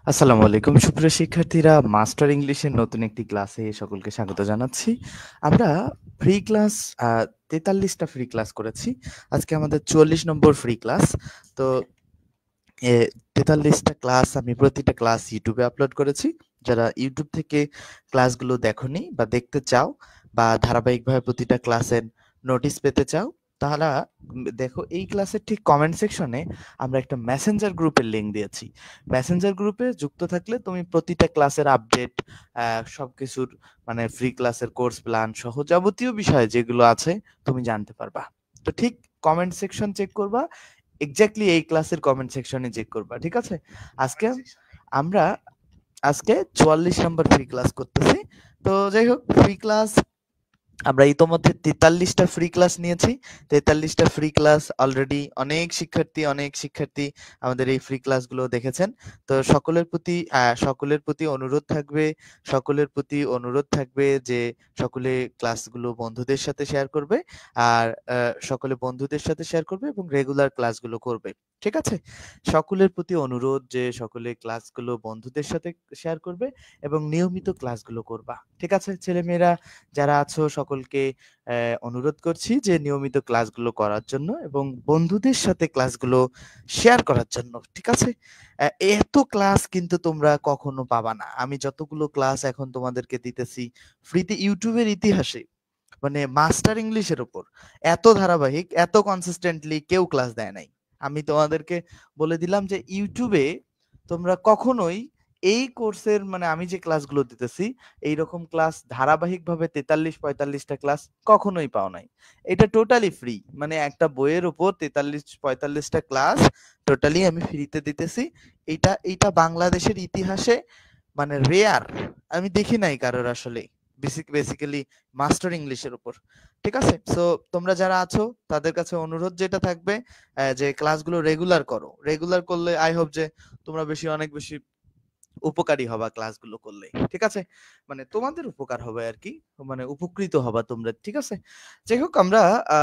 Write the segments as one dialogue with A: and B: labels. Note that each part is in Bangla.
A: আসসালামু আলাইকুম সুপ্রিয় শিক্ষার্থীরা, মাস্টার ইংলিশের নতুন একটি ক্লাসে সকলকে স্বাগত জানাচ্ছি। আমরা ফ্রি ক্লাস ৪৩টা ফ্রি ক্লাস করেছি। আজকে আমাদের ৪৪ নম্বর ফ্রি ক্লাস। তো ৪৩টা ক্লাস আমি প্রতিটা ক্লাস ইউটিউবে আপলোড করেছি। যারা ইউটিউব থেকে ক্লাসগুলো দেখোনি বা দেখতে চাও বা ধারাবাহিকভাবে প্রতিটা ক্লাসের নোটিশ পেতে চাও, তাহলে দেখো এই ক্লাসের ঠিক কমেন্ট সেকশনে আমরা একটা মেসেঞ্জার গ্রুপের লিংক দিয়েছি। মেসেঞ্জার গ্রুপে যুক্ত থাকলে তুমি প্রতিটা ক্লাসের আপডেট, সবকিছুর মানে ফ্রি ক্লাসের কোর্স প্ল্যান সহ যাবতীয় বিষয় যেগুলো আছে তুমি জানতে পারবা। তো ঠিক কমেন্ট সেকশন চেক করবা, এক্স্যাক্টলি এই ক্লাসের কমেন্ট সেকশনে চেক করবা, ঠিক আছে? আজকে আমরা আজকে ৪৪ নম্বর ফ্রি ক্লাস করতেছি। তো যাই হোক, ফ্রি ক্লাস আমরা ইতোমধ্যে ৪৩টা ফ্রি ক্লাস নিয়েছি। ৪৩টা ফ্রি ক্লাস অলরেডি অনেক শিক্ষার্থী আমাদের এই ফ্রি ক্লাসগুলো দেখেছেন। তো সকলের প্রতি অনুরোধ থাকবে যে সকলে ক্লাসগুলো বন্ধুদের সাথে শেয়ার করবে। আর সকলে বন্ধুদের সাথে শেয়ার করবে এবং রেগুলার ক্লাসগুলো করবে। ঠিক আছে? সকলের প্রতি অনুরোধ যে সকলে ক্লাসগুলো বন্ধুদের সাথে শেয়ার করবে এবং নিয়মিত ক্লাসগুলো করবা। ঠিক আছে? ছেলেমেয়েরা যারা আছো সকলকে অনুরোধ করছি যে নিয়মিত ক্লাসগুলো করার জন্য এবং বন্ধুদের সাথে ক্লাসগুলো শেয়ার করার জন্য। ঠিক আছে? এত ক্লাস কিন্তু তোমরা কখনো পাবা না। আমি যতগুলো ক্লাস এখন তোমাদেরকে দিতেছি ফ্রিতে ইউটিউবের ইতিহাসে, মানে মাস্টার ইংলিশের উপর এত ধারাবাহিক, এত কনসিস্টেন্টলি কেউ ক্লাস দেয় নাই। আমি তোমাদেরকে বলে দিলাম যে ইউটিউবে তোমরা কখনোই এই কোর্সের, মানে আমি যে ক্লাসগুলো দিতেছি এইরকম ক্লাস ধারাবাহিকভাবে ৪৩-৪৫টা ক্লাস কখনোই পাও নাই। এটা টোটালি ফ্রি, মানে একটা বইয়ের উপর ৪৩-৪৫টা ক্লাস টোটালি আমি ফ্রিতে দিতেছি। এইটা বাংলাদেশের ইতিহাসে মানে রেয়ার, আমি দেখি নাই কারোর আসলে, বেসিক্যালি মাস্টার ইংলিশের উপর। ঠিক আছে? সো তোমরা যারা আছো তাদের কাছে অনুরোধ যেটা থাকবে, যে ক্লাসগুলো রেগুলার করো। রেগুলার করলে আই হোপ যে তোমরা অনেক বেশি উপকারী হবা ক্লাসগুলো করলে। ঠিক আছে? মানে তোমাদের উপকার হবে আরকি। মানে উপকৃত হবা তোমরা। ঠিক আছে? যাই হোক, আমরা আ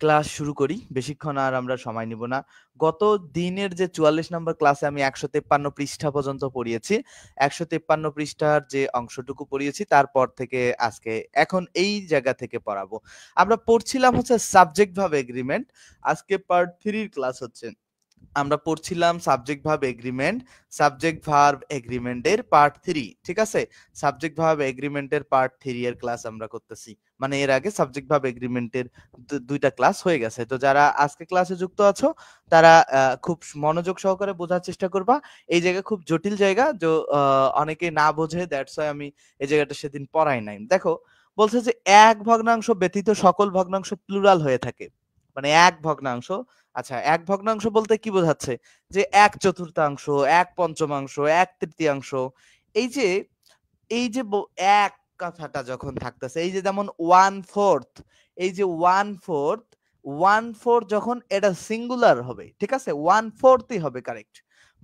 A: ক্লাস শুরু করি। বেশিক্ষণ আর আমরা সময় নিব না। গত দিনের যে ৪৪ নম্বর ক্লাসে আমি ১৫৩ পৃষ্ঠা পর্যন্ত পড়িয়েছি। ১৫৩ পৃষ্ঠার যে অংশটুকু পড়িয়েছি তারপর থেকে আজকে এখন এই জায়গা থেকে পড়াবো। আমরা পড়ছিলাম হচ্ছে সাবজেক্ট ভার্ব এগ্রিমেন্ট। আজকে পার্ট 3 এর ক্লাস হচ্ছে। আমরা পড়ছিলাম সাবজেক্ট ভার্ব এগ্রিমেন্টের পার্ট 3। ঠিক আছে? সাবজেক্ট ভার্ব এগ্রিমেন্টের পার্ট 3 এর ক্লাস আমরা করতেছি। মানে এর আগে সাবজেক্ট ভার্ব এগ্রিমেন্টের ২টা ক্লাস হয়ে গেছে। তো যারা আজকে ক্লাসে যুক্ত আছো তারা খুব মনোযোগ সহকারে বোঝার চেষ্টা করবা। এই জায়গা খুব জটিল জায়গা, অনেকে না বোঝে, দ্যাটস ওয়াই আমি এই জায়গাটা সেদিন পড়াই নাই। দেখো, বলছে যে এক ভগ্নাংশ ব্যতীত সকল ভগ্নাংশ প্লুরাল হয়ে থাকে। মানে এক ভগ্নাংশ, আচ্ছা, এক ভগ্নাংশ বলতে কি বোঝাচ্ছে? যে ১/৪ ১/৫ ১/৩ এই যে এই যে এক কথাটা যখন থাকতেছে, এই যে যেমন 1/4, এই যে 1/4, 1/4 যখন এটা সিঙ্গুলার হবে, ঠিক আছে? 1/4ই হবে কারেক্ট।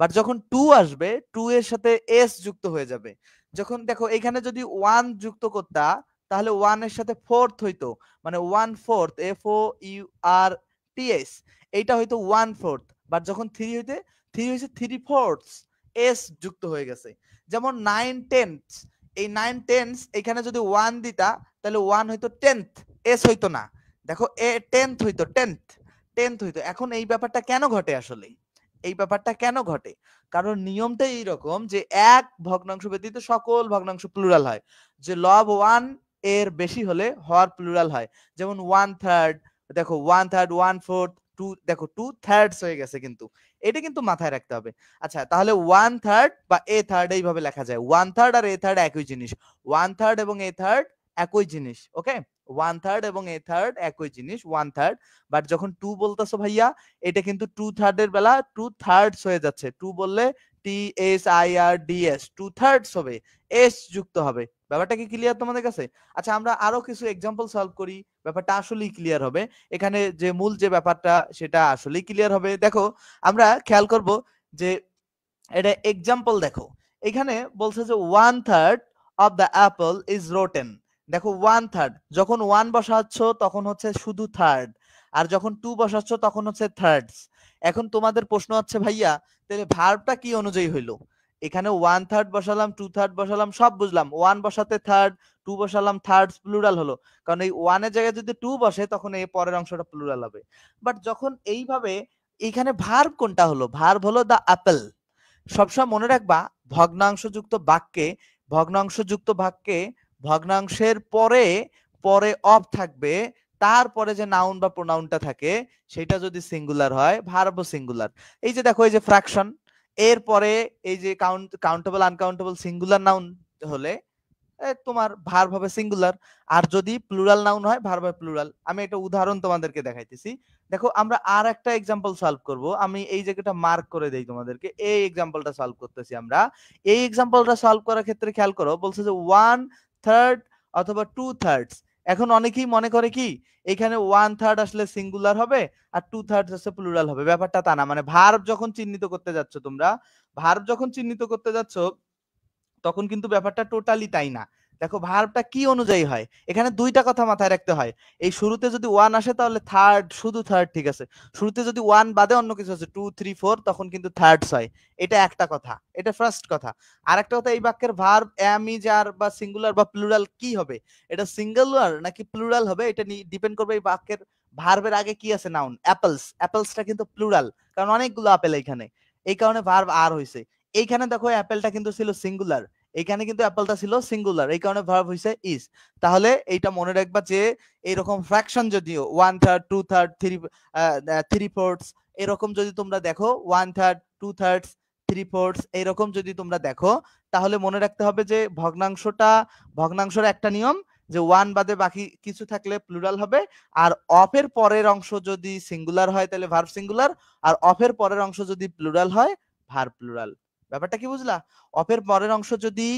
A: বাট যখন 2 আসবে, 2 এর সাথে s যুক্ত হয়ে যাবে। যখন দেখো এখানে যদি 1 যুক্ত করতা তাহলে 1 এর সাথে 4th হইতো। মানে 1/4, FOURTH, এইটা হয়তো 1/4। বাট যখন 3 হইতে 3 হইছে 3/4, s যুক্ত হয়ে গেছে। যেমন 9/10, এই 9/10 এখানে যদি 1 দিতা তাহলে 1 হইতো 10th, s হইতো না। দেখো 10th হইতো 10th হইতো। এখন এই ব্যাপারটা কেন ঘটে আসলে? এই ব্যাপারটা কেন ঘটে? কারণ নিয়মটা এইরকম যে এক ভগ্নাংশ ব্যতীত সকল ভগ্নাংশ প্লুরাল হয়। যে লব 1 এর বেশি হলে হর প্লুরাল হয়। যেমন 1/3, দেখো 1/3, 1/4, 2, দেখো 2/3 হয়ে গেছে কিন্তু। এটা কিন্তু মাথায় রাখতে হবে। আচ্ছা, তাহলে 1/3 বা a/3 এইভাবে লেখা যায়। 1/3 আর a/3 একই জিনিস। 1/3 এবং a/3 একই জিনিস। ওকে? 1/3 এবং a/3 একই জিনিস, 1/3। বাট যখন 2 বলতেছো ভাইয়া, এটা কিন্তু 2/3 এর বেলা 2/3 হয়ে যাচ্ছে। 2 বললে THIRDS, 2/3 হবে। s যুক্ত হবে। ব্যাপারটা কি ক্লিয়ার তোমাদের কাছে? আচ্ছা, আমরা আরো কিছু এক্সাম্পল সলভ করি। ব্যাপারটা আসলেই ক্লিয়ার হবে। এখানে যে মূল যে ব্যাপারটা সেটা আসলেই ক্লিয়ার হবে। দেখো, আমরা খেয়াল করব যে এটা এক্সাম্পল দেখো। এখানে বলছে যে 1/3 of the Apple is rotten. দেখো 1/3, যখন 1 বসাচ্ছ তখন হচ্ছে শুধু থার্ড, আর যখন 2 বসাচ্ছ তখন হচ্ছে থার্ডস। এখন তোমাদের প্রশ্ন হচ্ছে ভাইয়া তাহলে ভার্বটা কি অনুযায়ী হইলো? এখানে 1/3 বসালাম, 2/3 বসালাম, সব বুঝলাম। 1 বসাতে থার্ড, 2 বসালাম থার্ড, প্লুরাল হলো। কারণ এই 1 এর জায়গায় যদি 2 বসে তখন এই পরের অংশটা প্লুরাল হবে। বাট যখন এইভাবে এখানে ভার্ব কোনটা হলো? ভার্ব হলো দ্য অ্যাপল। সবসময় মনে রাখবা ভগ্নাংশযুক্ত বাক্যে ভগ্নাংশের পরে পরে অফ থাকবে, তারপরে যে নাউন বা প্রোনাউনটা থাকে সেটা যদি সিঙ্গুলার হয় ভার্ব সিঙ্গুলার। এই যে দেখো এই যে ফ্র্যাকশন, এরপরে এই যে কাউন্টেবল আনকাউন্টেবল সিঙ্গুলার নাউন হলে তোমার ভার্ব হবে সিঙ্গুলার, আর যদি প্লুরাল নাউন হয় ভার্ব হবে প্লুরাল। আমি একটা উদাহরণ তোমাদেরকে দেখাইতেছি। দেখো আমরা আর একটা এক্সাম্পল সলভ করব। আমি এই জায়গাটা মার্ক করে দেই তোমাদেরকে। এই এক্সাম্পলটা সলভ করতেছি আমরা। এই এক্সাম্পলটা সলভ করার ক্ষেত্রে খেয়াল করো, বলছে যে 1/3 অথবা 2/3। এখন অনেকেই মনে করে কি এখানে 1/3 আসলে সিঙ্গুলার হবে আর 2/3 আসলে প্লুরাল হবে। ব্যাপারটা তা না। মানে ভার্ব যখন চিহ্নিত করতে যাচ্ছ তোমরা, তখন কিন্তু ব্যাপারটা টোটালি তাই না। দেখো ভার্বটা কি অনুযায়ী হয়, এখানে দুইটা কথা মাথায় রাখতে হয়। এই শুরুতে যদি 1 আসে তাহলে থার্ড, শুধু থার্ড ঠিক আছে। শুরুতে যদি 1 বাদে অন্য কিছু আছে 2 3 4 তখন কিন্তু থার্ডস হয়। এটা একটা কথা, এটা ফার্স্ট কথা। আরেকটা কথা, এই বাক্যের ভার্ব এম ইজ আর বা সিঙ্গুলার বা প্লুরাল কি হবে, এটা সিঙ্গুলার নাকি প্লুরাল হবে এটা ডিপেন্ড করবে এই বাক্যের ভার্বের আগে কি আছে, নাউন। অ্যাপলস, অ্যাপলসটা কিন্তু প্লুরাল, কারণ অনেকগুলো আপেল এখানে, এই কারণে ভার্ব আর হইছে। এইখানে দেখো অ্যাপেলটা কিন্তু ছিল সিঙ্গুলার, এখানে কিন্তু অ্যাপলটা ছিল সিঙ্গুলার, এই কারণে ভার্ব হইছে ইজ। তাহলে এইটা মনে রাখবা যে এইরকম ফ্র্যাকশন যদিও 1/3 2/3 3/4 এরকম যদি তোমরা দেখো 1/3 2/3 3/4 এরকম যদি তোমরা দেখো, তাহলে মনে রাখতে হবে যে ভগ্নাংশের একটা নিয়ম যে 1 বাদে বাকি কিছু থাকলে প্লুরাল হবে, আর অফের পরের অংশ যদি সিঙ্গুলার হয় তাহলে ভার্ব সিঙ্গুলার, আর অফের পরের অংশ যদি প্লুরাল হয় ভার্ব প্লুরাল। ব্যাপারটা কি বুঝলা? অফের পরের অংশ যদি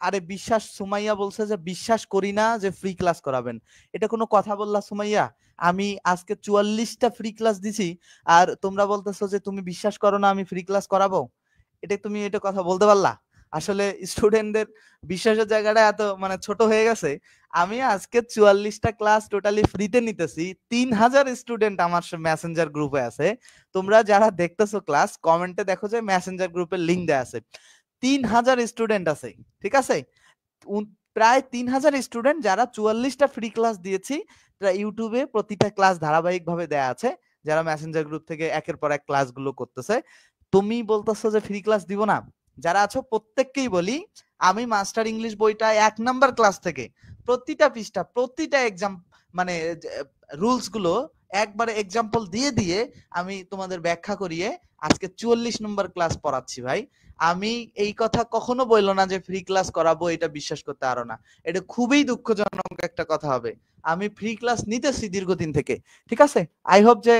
A: আরে বিশ্বাস, সুমাইয়া বলছে যে বিশ্বাস করি না যে ফ্রি ক্লাস করাবেন। এটা কোনো কথা বললা সুমাইয়া? আমি আজকে 44টা ফ্রি ক্লাস দিছি আর তোমরা বলতেছো যে তুমি বিশ্বাস করো না আমি ফ্রি ক্লাস করাবো। তুমি এটা কথা বলতে পারলা? আসলে স্টুডেন্টদের বিশ্বাসের জায়গাটা এত মানে ছোট হয়ে গেছে। আমি আজকে 44টা ক্লাস টোটালি ফ্রিতে নিতেছি। 3000 স্টুডেন্ট আমার মেসেঞ্জার গ্রুপে আছে। তোমরা যারা দেখতেছো ক্লাস কমেন্টে দেখো যে মেসেঞ্জার গ্রুপের লিংক দেয়া আছে। 3000 স্টুডেন্ট আছে, ঠিক আছে? প্রায় 3000 স্টুডেন্ট যারা 44টা ফ্রি ক্লাস দিয়েছি, ইউটিউবে প্রতিটা ক্লাস ধারাবাহিক ভাবে দেয়া আছে, যারা মেসেঞ্জার গ্রুপ থেকে একের পর এক ক্লাসগুলো করতেছে। তুমি বলতেছো যে ফ্রি ক্লাস দিব না? যারা আছো প্রত্যেককেই বলি, আমি মাস্টার ইংলিশ বইটা 1 নাম্বার ক্লাস থেকে প্রতিটা পৃষ্ঠা প্রতিটা এক্সাম মানে রুলস গুলো একবারে এক্সাম্পল দিয়ে দিয়ে আমি তোমাদের ব্যাখ্যা করিয়ে আজকে 44 নম্বর ক্লাস পড়াচ্ছি ভাই। আমি এই কথা কখনো বললো না যে ফ্রি ক্লাস করাবো, এটা বিশ্বাস করতে পারো না। এটা খুবই দুঃখজনক একটা কথা হবে। আমি ফ্রি ক্লাস নিতেছি দীর্ঘদিন থেকে, ঠিক আছে? আই হোপ যে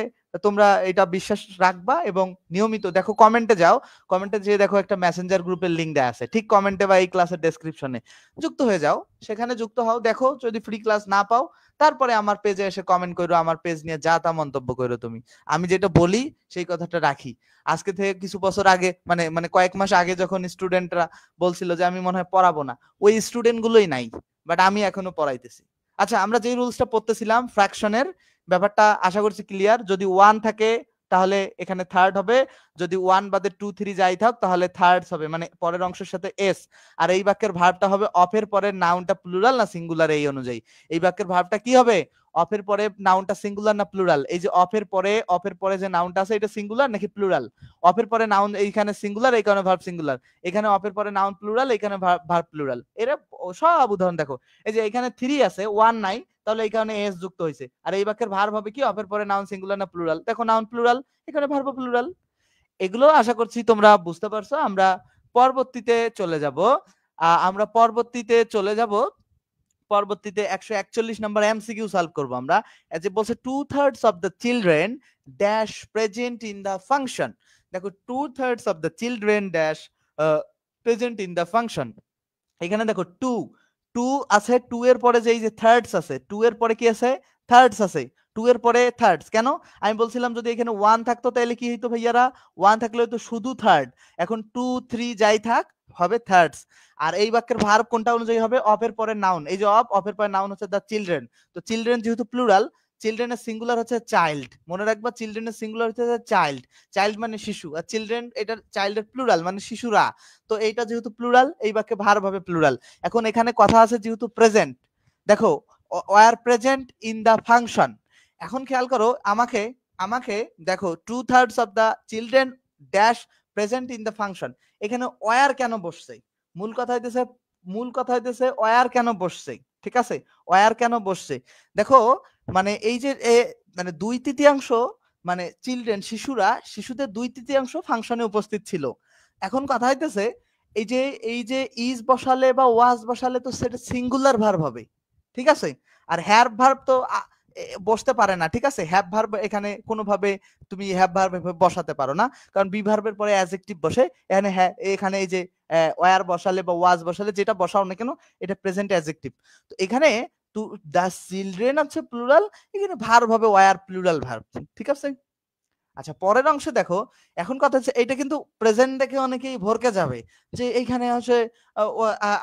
A: তোমরা এটা বিশ্বাস রাখবা এবং নিয়মিত দেখো, কমেন্টে যাও, কমেন্টে যেয়ে দেখো একটা মেসেঞ্জার গ্রুপের লিংক দেয়া আছে, ঠিক কমেন্টে বা এই ক্লাসের ডেসক্রিপশনে যুক্ত হয়ে যাও, সেখানে যুক্ত হও, দেখো যদি ফ্রি ক্লাস না পাও তারপরে আমার পেজে এসে কমেন্ট করো, আমার পেজ নিয়ে যা তা মন্তব্য করো। তুমি, আমি যেটা বলি সেই কথাটা রাখি। আজকে থেকে কিছু বছর আগে মানে মানে কয়েক মাস আগে যখন স্টুডেন্টরা বলছিল যে আমি মনে হয় পড়াবো না, ওই স্টুডেন্ট গুলোই নাই, বাট আমি এখনো পড়াইতেছি। আচ্ছা, আমরা যে রুলসটা পড়তেছিলাম ফ্র্যাকশনের ব্যাপারটা আশা করছি ক্লিয়ার। যদি 1 থাকে তাহলে এখানে থার্ড হবে, যদি 1 বাদে 2 3 যাই থাক তাহলে থার্ডস হবে, মানে পরের অংশের সাথে এস। আর এই বাক্যের ভার্বটা হবে অফের পরের নাউনটা প্লুরাল না সিঙ্গুলার, এই অনুযায়ী এই বাক্যের ভার্বটা কি হবে, অফের পরে নাউনটা সিঙ্গুলার না প্লুরাল। এই যে অফের পরে যে নাউনটা আছে এটা সিঙ্গুলার নাকি প্লুরাল? অফের পরে নাউন এইখানে সিঙ্গুলার, এই কারণে ভার্ব সিঙ্গুলার। এখানে অফের পরে নাউন প্লুরাল, এখানে ভার্ব প্লুরাল। এরা সব উদাহরণ দেখো। এই যে এখানে 3 আছে 1 নাই, তাহলে এই কারণে এস যুক্ত হয়েছে। আর এই বাক্যের ভার্ব হবে কি, অফের পরে নাউন সিঙ্গুলার না প্লুরাল? দেখো নাউন প্লুরাল, এখানে ভার্ব প্লুরাল। এগুলো আশা করছি তোমরা বুঝতে পারছো। আমরা পরবর্তীতে চলে যাব। পরবর্তীতে 141 নম্বর এমসিকিউ সলভ করব আমরা। এই যে বলছে 2/3 of the children dash present in the function. দেখো 2/3 of the children dash present in the function. এখানে দেখো 2 আছে, 2 এর পরে যে এই যে থার্ডস আছে, 2 এর পরে কি আছে, থার্ডস আছে। 2 এর পরে থার্ডস কেন? আমি বলছিলাম যদি এখানে 1 থাকতো তাহলে কি হইতো ভাইয়ারা, 1 থাকলে হয়তো শুধু থার্ড। এখন 2 3 যাই থাক হবে থার্ডস। আর এই বাক্যের ভার্ব কোনটা অনুযায়ী হবে, অফ এর পরে নাউন। এই যে অফ, অফের পরে নাউন হচ্ছে দা চিলড্রেন। তো চিলড্রেন যেহেতু প্লুরাল, চিলড্রেনের সিঙ্গুলার হচ্ছে চাইল্ড, মনে রাখবা চিলড্রেনের সিঙ্গুলার হচ্ছে চাইল্ড, চাইল্ড মানে শিশু, আর চিলড্রেন এটা চাইল্ডের প্লুরাল মানে শিশুরা। তো এইটা যেহেতু প্লুরাল, এই বাক্যে ভার্ব হবে প্লুরাল। এখন এখানে কথা আছে যেহেতু প্রেজেন্ট, দেখো were present in the function. এখন খেয়াল করো, আমাকে আমাকে দেখো 2/3 of the children dash present in the function. এখানে ওয়ার কেন বসছে? মূল কথা হইতেছে ওয়ার কেন বসছে, ঠিক আছে? ওয়ার কেন বসছে দেখো, মানে এই যে মানে 2/3 মানে চিলড্রেন শিশুদের 2/3 ফাংশনে উপস্থিত ছিল। এখন কথা হইতেছে এই যে ইজ বসালে বা ওয়াজ বসালে তো সেটা সিঙ্গুলার ভার্ব হবে, ঠিক আছে? আর হ্যাভ ভার্ব তো বসতে পারে না, ঠিক আছে? হ্যাভ ভার্ব এখানে কোনোভাবে তুমি হ্যাভ ভার্ব বসাতে পারো না, কারণ বি ভার্বের পরে অ্যাডজেক্টিভ বসে। এখানে এখানে এই যে ওয়ার বসালে বা ওয়াজ বসালে যেটা বসাও না কেন, এটা প্রেজেন্ট অ্যাডজেক্টিভ। তো এখানে টু দ্য চিলড্রেন হচ্ছে প্লুরাল, এখানে ভার্ব হবে ওয়ার প্লুরাল ভার্ব, ঠিক আছে? আচ্ছা, পরের অংশে দেখো, এখন কথা হচ্ছে এটা কিন্তু প্রেজেন্ট দেখে অনেকেই ভরকে যাবে যে এইখানে হচ্ছে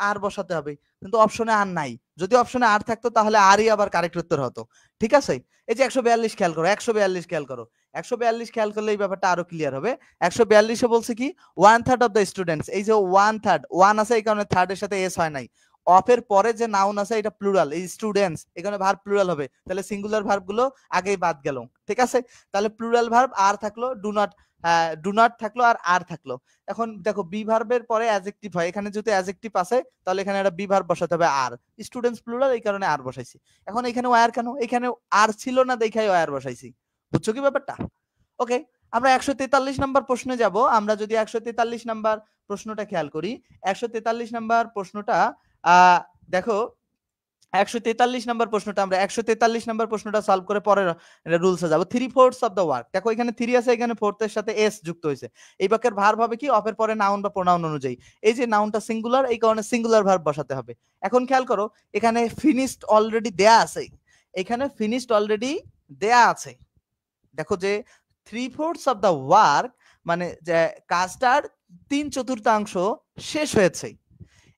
A: আর বসাতে হবে, কিন্তু অপশনে আর নাই। যদি অপশনে আর থাকতো তাহলে আরই আবার কারেক্ট উত্তর হতো, ঠিক আছে? এই যে 142 খেয়াল করো, 142 খেয়াল করো, 142 খেয়াল করলে এই ব্যাপারটা আরো ক্লিয়ার হবে। 142 বলছে কি 1/3 অফ দ্য স্টুডেন্টস, এই যে 1/3 ওয়ান আছে এই কারণে থার্ড এর সাথে এস হয় নাই। অফের পরে যে নাউন আছে এটা প্লুরাল, এই স্টুডেন্টস এখানে ভার্ব প্লুরাল হবে, তাহলে সিঙ্গুলার ভার্ব গুলো আগেই বাদ গেল, ঠিক আছে? তাহলে প্লুরাল ভার্ব আর থাকলো ডু নট থাকলো আর থাকলো। এখন দেখো বি ভার্বের পরে অ্যাডজেক্টিভ হয়, এখানে যদি অ্যাডজেক্টিভ আসে তাহলে এখানে একটা বি ভার্ব বসাতে হবে আর, স্টুডেন্টস প্লুরাল এই কারণে আর বসাইছি। এখন এখানে ওয়্যার কেন, এখানে আর ছিল না দেখাই ওয়্যার বসাইছি, বুঝছো কি ব্যাপারটা? ওকে, আমরা 143 নাম্বার প্রশ্নে যাব। আমরা যদি 143 নাম্বার প্রশ্নটা খেয়াল করি, 143 নাম্বার প্রশ্নটা দেখো 143 নাম্বার প্রশ্নটা আমরা 143 নাম্বার প্রশ্নটা সলভ করে পরের রুলসে যাব। 3/4 অফ দ্য ওয়ার্ক, দেখো এখানে 3 আছে, এখানে 4 এর সাথে এস যুক্ত হয়েছে। এই বাক্যের ভার্ব হবে কি অফের পরে নাউন বা প্রোনাউন অনুযায়ী। এই যে নাউনটা সিঙ্গুলার, এই কারণে সিঙ্গুলার ভার্ব বসাতে হবে। এখন খেয়াল করো, এখানে ফিনিশড অলরেডি দেয়া আছে, এখানে ফিনিশড অলরেডি দেয়া আছে। দেখো যে 3/4 অফ দ্য ওয়ার্ক মানে যে কাজটার 3/4 শেষ হয়েছে।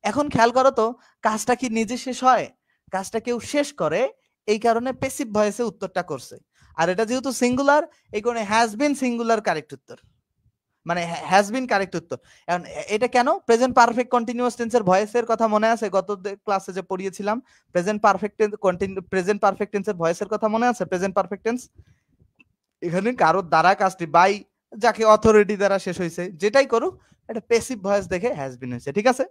A: এখন খেয়াল করো তো, কাজটা কি নিজে শেষ হয়? কাজটা কেউ শেষ করে, এই কারণে প্যাসিভ ভয়েসে উত্তরটা করছে। আর এটা যেহেতু সিঙ্গুলার, এই কারণে হ্যাজ বিন সিঙ্গুলার কারেক্ট উত্তর, মানে হ্যাজ বিন কারেক্ট উত্তর। এখন এটা কেন? প্রেজেন্ট পারফেক্ট কন্টিনিউয়াস টেন্সের ভয়েসের কথা মনে আছে? গত ক্লাসে যে পড়িয়েছিলাম প্রেজেন্ট পারফেক্ট টেন্সের ভয়েসের কথা মনে আছে? প্রেজেন্ট পারফেক্ট টেন্স এখানে কারোর দ্বারা কাজটি বাই যাকে অথরিটি দ্বারা শেষ হয়েছে, যেটাই করুক এটা প্যাসিভ ভয়েস দেখে হ্যাজ বিন হয়েছে, ঠিক আছে?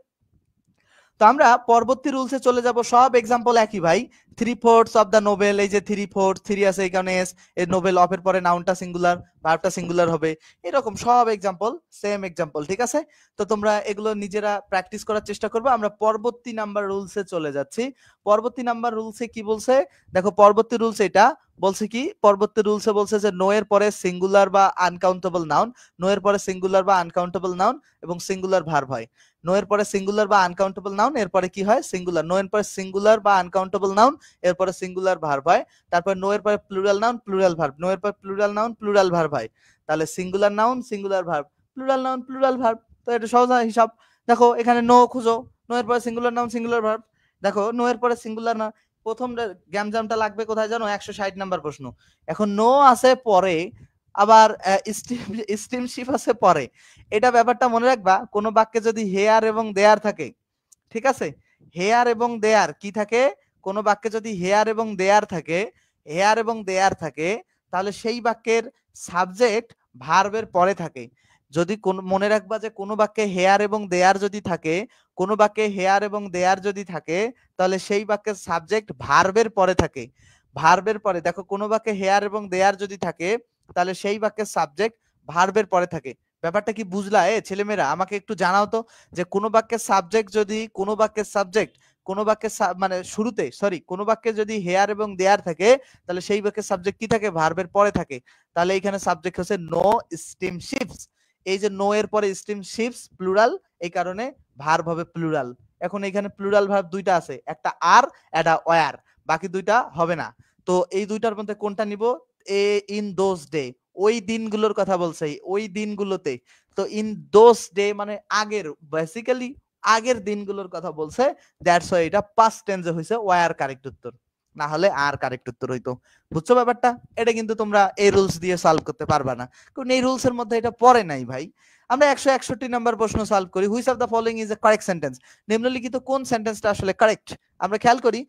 A: তো আমরা পরবর্তী রুলসে চলে যাব। সব এক্সাম্পল একই ভাই। 3/4 অফ দ্য নোবেল, এই যে 3/4 3 আছে এই কারণে এস, এই নোবেল অফের পরে নাউনটা সিঙ্গুলার, ভার্বটা সিঙ্গুলার হবে। এরকম সব এক্সাম্পল সেম এক্সাম্পল, ঠিক আছে? তো তোমরা এগুলো নিজেরা প্র্যাকটিস করার চেষ্টা করবে। আমরা পরবর্তী নাম্বার রুলসে চলে যাচ্ছি। পরবর্তী নাম্বার রুলসে কি বলছে দেখো, পরবর্তী রুলস এটা বলছে কি, পরবর্তী রুলসে বলছে যে নো এর পরে সিঙ্গুলার বা আনকাউন্টেবল নাউন, নো এর পরে সিঙ্গুলার বা আনকাউন্টেবল নাউন এবং সিঙ্গুলার ভার্ব হয়। নো এর পরে সিঙ্গুলার বা আনকাউন্টেবল নাউন, এরপরে কি হয়? সিঙ্গুলার। নো এর পরে সিঙ্গুলার বা আনকাউন্টেবল নাউন, এরপরে সিঙ্গুলার ভার্ব হয়। তারপর নো এর পরে plural noun, plural verb. No এর পরে প্লুরাল নাউন, প্লুরাল ভার্ব হয়। তাহলে singular noun, singular verb, plural noun, plural verb. তো এটা সহজ হিসাব। দেখো এখানে নো খুঁজো, নো এর পরে সিঙ্গুলার নাউন, সিঙ্গুলার ভার্ব। দেখো নো এর পরে সিঙ্গুলার না, প্রথম গ্যামজামটা লাগবে কোথায় জানো? 160 নাম্বার প্রশ্ন। এখন নো আছে পরে, আবার স্টিমশিপ আছে পরে। এটা ব্যাপারটা মনে রাখবা, কোন বাক্যে যদি হেয়ার এবং দেয়ার থাকে, ঠিক আছে? হেয়ার এবং দেয়ার কি থাকে? কোন বাক্যে যদি হেয়ার এবং দেয়ার থাকে, হেয়ার এবং দেয়ার থাকে, তাহলে সেই বাক্যের সাবজেক্ট ভার্বের পরে থাকে। যদি কোন মনে রাখবা যে কোন বাক্যে হেয়ার এবং দেয়ার যদি থাকে, কোন বাক্যে হেয়ার এবং দেয়ার যদি থাকে, তাহলে সেই বাক্যের সাবজেক্ট ভার্বের পরে থাকে। ভার্বের পরে দেখো, কোন বাক্যে হেয়ার এবং দেয়ার যদি থাকে, তাহলে সেই বাক্যের সাবজেক্ট ভার্বের পরে থাকে। ব্যাপারটা কি বুঝলা? ছেলেমেয়েরা আমাকে একটু জানাও তো, যে কোন বাক্যের সাবজেক্ট যদি কোন বাক্যের সাবজেক্ট কোন বাক্যের মানে শুরুতে কোন বাক্যে যদি হেয়ার এবং দেয়ার থাকে, তাহলে সেই বাক্যের সাবজেক্ট কি থাকে? ভার্বের পরে থাকে। তাহলে এখানে সাবজেক্ট হচ্ছে নো স্টিমশিপস। এই যে নো এর পরে স্টিমশিপস প্লুরাল, এই কারণে ভার্ব হবে প্লুরাল। এখন এখানে প্লুরাল ভার্ব দুইটা আছে, একটা আর, একটা ওয়ার, বাকি দুইটা হবে না। তো এই দুইটার মধ্যে কোনটা নিব? এ ইন দোজ ডে, ওই দিনগুলোর কথা বলছে, ওই দিনগুলোতে। তো ইন দোজ ডে মানে আগের, বেসিক্যালি আগের দিনগুলোর কথা বলছে। দ্যাটস হোয়াই এটা পাস্ট টেন্সে হইছে, ওয়ার কারেক্ট উত্তর। না হলে আর কারেক্ট উত্তর হইতো। বুঝছো ব্যাপারটা? এটা কিন্তু তোমরা এই রুলস দিয়ে সলভ করতে পারবা না, কারণ এই রুলস এর মধ্যে এটা পড়ে নাই ভাই। আমরা 161 নম্বর প্রশ্ন সলভ করি, which of the following is a correct sentence, নিম্নলিখিত কোন সেন্টেন্সটা আসলে কারেক্ট। আমরা খেয়াল করি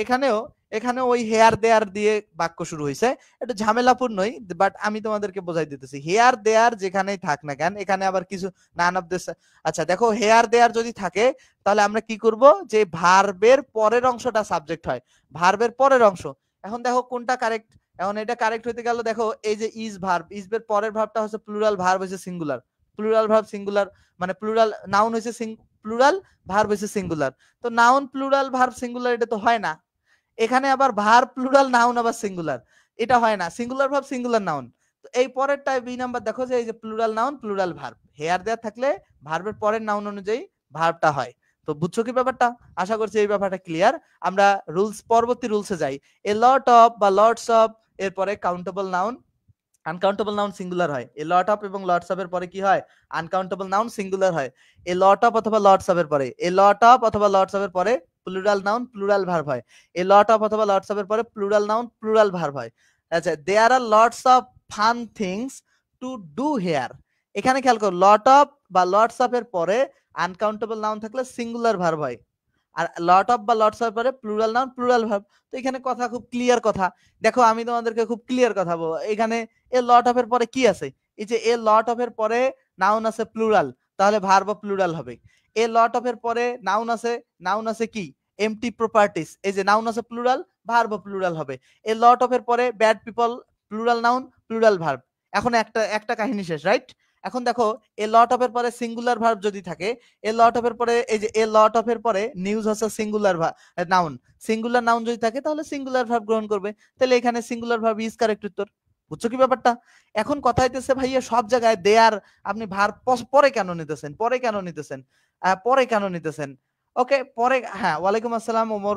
A: এখানেও ওই হেয়ার দেয়ার দিয়ে বাক্য শুরু হয়েছে, একটু ঝামেলাপূর্ণই, বাট আমি তোমাদেরকে বোঝাই দিতেছি। হেয়ার দেয়ার যেখানেই থাক না কেন, এখানে আবার কিছু নান অফ দিস। আচ্ছা দেখো, হেয়ার দেয়ার যদি থাকে তাহলে আমরা কি করব, যে ভার্বের পরের অংশটা সাবজেক্ট হয়, ভার্বের পরের অংশ। এখন দেখো কোনটা কারেক্ট। এখন এটা কারেক্ট হইতে গেল, দেখো এই যে ইজ ভার্ব, ইজের পরের ভার্বটা হচ্ছে প্লুরাল, ভার্ব হচ্ছে সিঙ্গুলার। প্লুরাল ভার্ব সিঙ্গুলার মানে প্লুরাল নাউন হচ্ছে প্লুরাল, ভার্ব হচ্ছে সিঙ্গুলার। তো নাউন প্লুরাল ভার্ব সিঙ্গুলার এটা তো হয় না। এখানে আবার ভার্ব প্লুরাল নাউন আবার সিঙ্গুলার, এটা হয় না। Singular verb singular noun. তো এই পরেরটায় বি নাম্বার দেখো যে এই যে plural noun plural verb, here there থাকলে ভার্বের পরের নাউন অনুযায়ী ভার্বটা হয়। তো বুঝছো কি ব্যাপারটা? আশা করছি এই ব্যাপারটা ক্লিয়ার। আমরা রুলস, পরবর্তী রুলসে যাই। এ লট অফ বা লটস অফ এরপরে countable noun, uncountable noun singular হয়। এ লট অফ এবং লটস অফ এর পরে কি হয়, আনকাউন্টেবল নাউন সিঙ্গুলার হয়। এ লট অফ অথবা লটস অফ এর পরে, এ লট অফ অথবা লটস অফ এর পরে প্লুরাল নাউন প্লুরাল ভার্ব হয়। এ লট অফ অথবা লটস অফ এর পরে প্লুরাল নাউন প্লুরাল ভার্ব হয়। আচ্ছা, দেয়ার are lots of fun things to do here. এখানে খেয়াল করো, লট অফ বা লটস অফ এর পরে আনকাউন্টেবল নাউন থাকলে সিঙ্গুলার ভার্ব হয়, আর লট অফ বা লটস অফ এর পরে প্লুরাল নাউন প্লুরাল ভার্ব। তো এখানে কথা খুব ক্লিয়ার কথা। দেখো আমি তোমাদেরকে খুব ক্লিয়ার কথা বলবো, এখানে এ লট অফ এর পরে কি আছে, এই যে এ লট অফ এর পরে নাউন আছে প্লুরাল, তাহলে ভার্ব প্লুরাল হবে। এ লট অফ এর পরে নাউন আছে কি, এমটি প্রপার্টিস, এই যে নাউন আছে প্লুরাল, ভার্ব প্লুরাল হবে। এ লট অফ এর পরে bad people, plural noun plural verb. এখন একটা কাহিনী শেষ, রাইট? এখন দেখো, এ লট অফ এর পরে সিঙ্গুলার ভার্ব যদি থাকে, এ লট অফ এর পরে এই যে এ লট অফ এর পরে নিউজ হচ্ছে সিঙ্গুলার নাউন, সিঙ্গুলার নাউন যদি থাকে তাহলে সিঙ্গুলার ভার্ব গ্রহণ করবে। তাহলে এখানে সিঙ্গুলার ভার্ব ইজ কারেক্ট উত্তর। বুঝছো কি ব্যাপারটা? এখন কথা হইতেছে ভাইয়া, সব জায়গায় দেয়ার আপনি ভার্ব পরে কেন নিতেছেন, পরে কেন নিতেছেন? ওকে, পরে, হ্যাঁ, ওয়ালাইকুম আসসালাম ওমর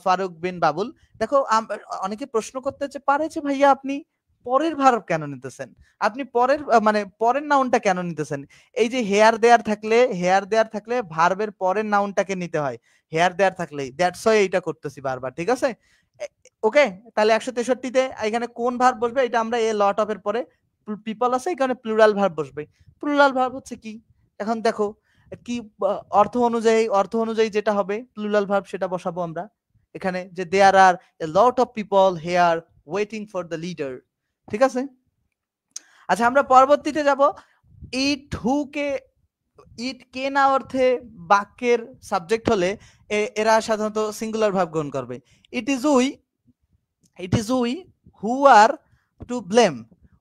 A: ফারুক বিন বাবুল। দেখো অনেকে প্রশ্ন করতে পারে যে ভাইয়া আপনি পরের ভার্ব কেন নিতেছেন, আপনি পরের মানে পরের নাউনটা কেন নিতেছেন? এই যে হেয়ার দেয়ার থাকলে ভার্বের পরের নাউনটাকে নিতে হয়, হেয়ার দেয়ার থাকলেই, দ্যাটস ওয়াই এইটা করতেছি বারবার, ঠিক আছে? ওকে, তাহলে 163-তে এখানে কোন ভার্ব বসবে, এটা আমরা এ লট অফ এর পরে পিপল আছে, এখানে প্লুরাল ভার্ব বসবে। প্লুরাল ভার্ব হচ্ছে কি, এখন দেখো কি অর্থ অনুযায়ী যেটা হবে প্লুরাল ভার্ব সেটা বসাবো আমরা এখানে, যে there are a lot of people here waiting for the leader. ঠিক আছে? আচ্ছা, আমরা পরবর্তীতে যাব। ইট কে না অর্থে বাক্যের সাবজেক্ট হলে এরা সাধারণত সিঙ্গুলার ভার্ব গ্রহণ করবে। It is we who are to blame,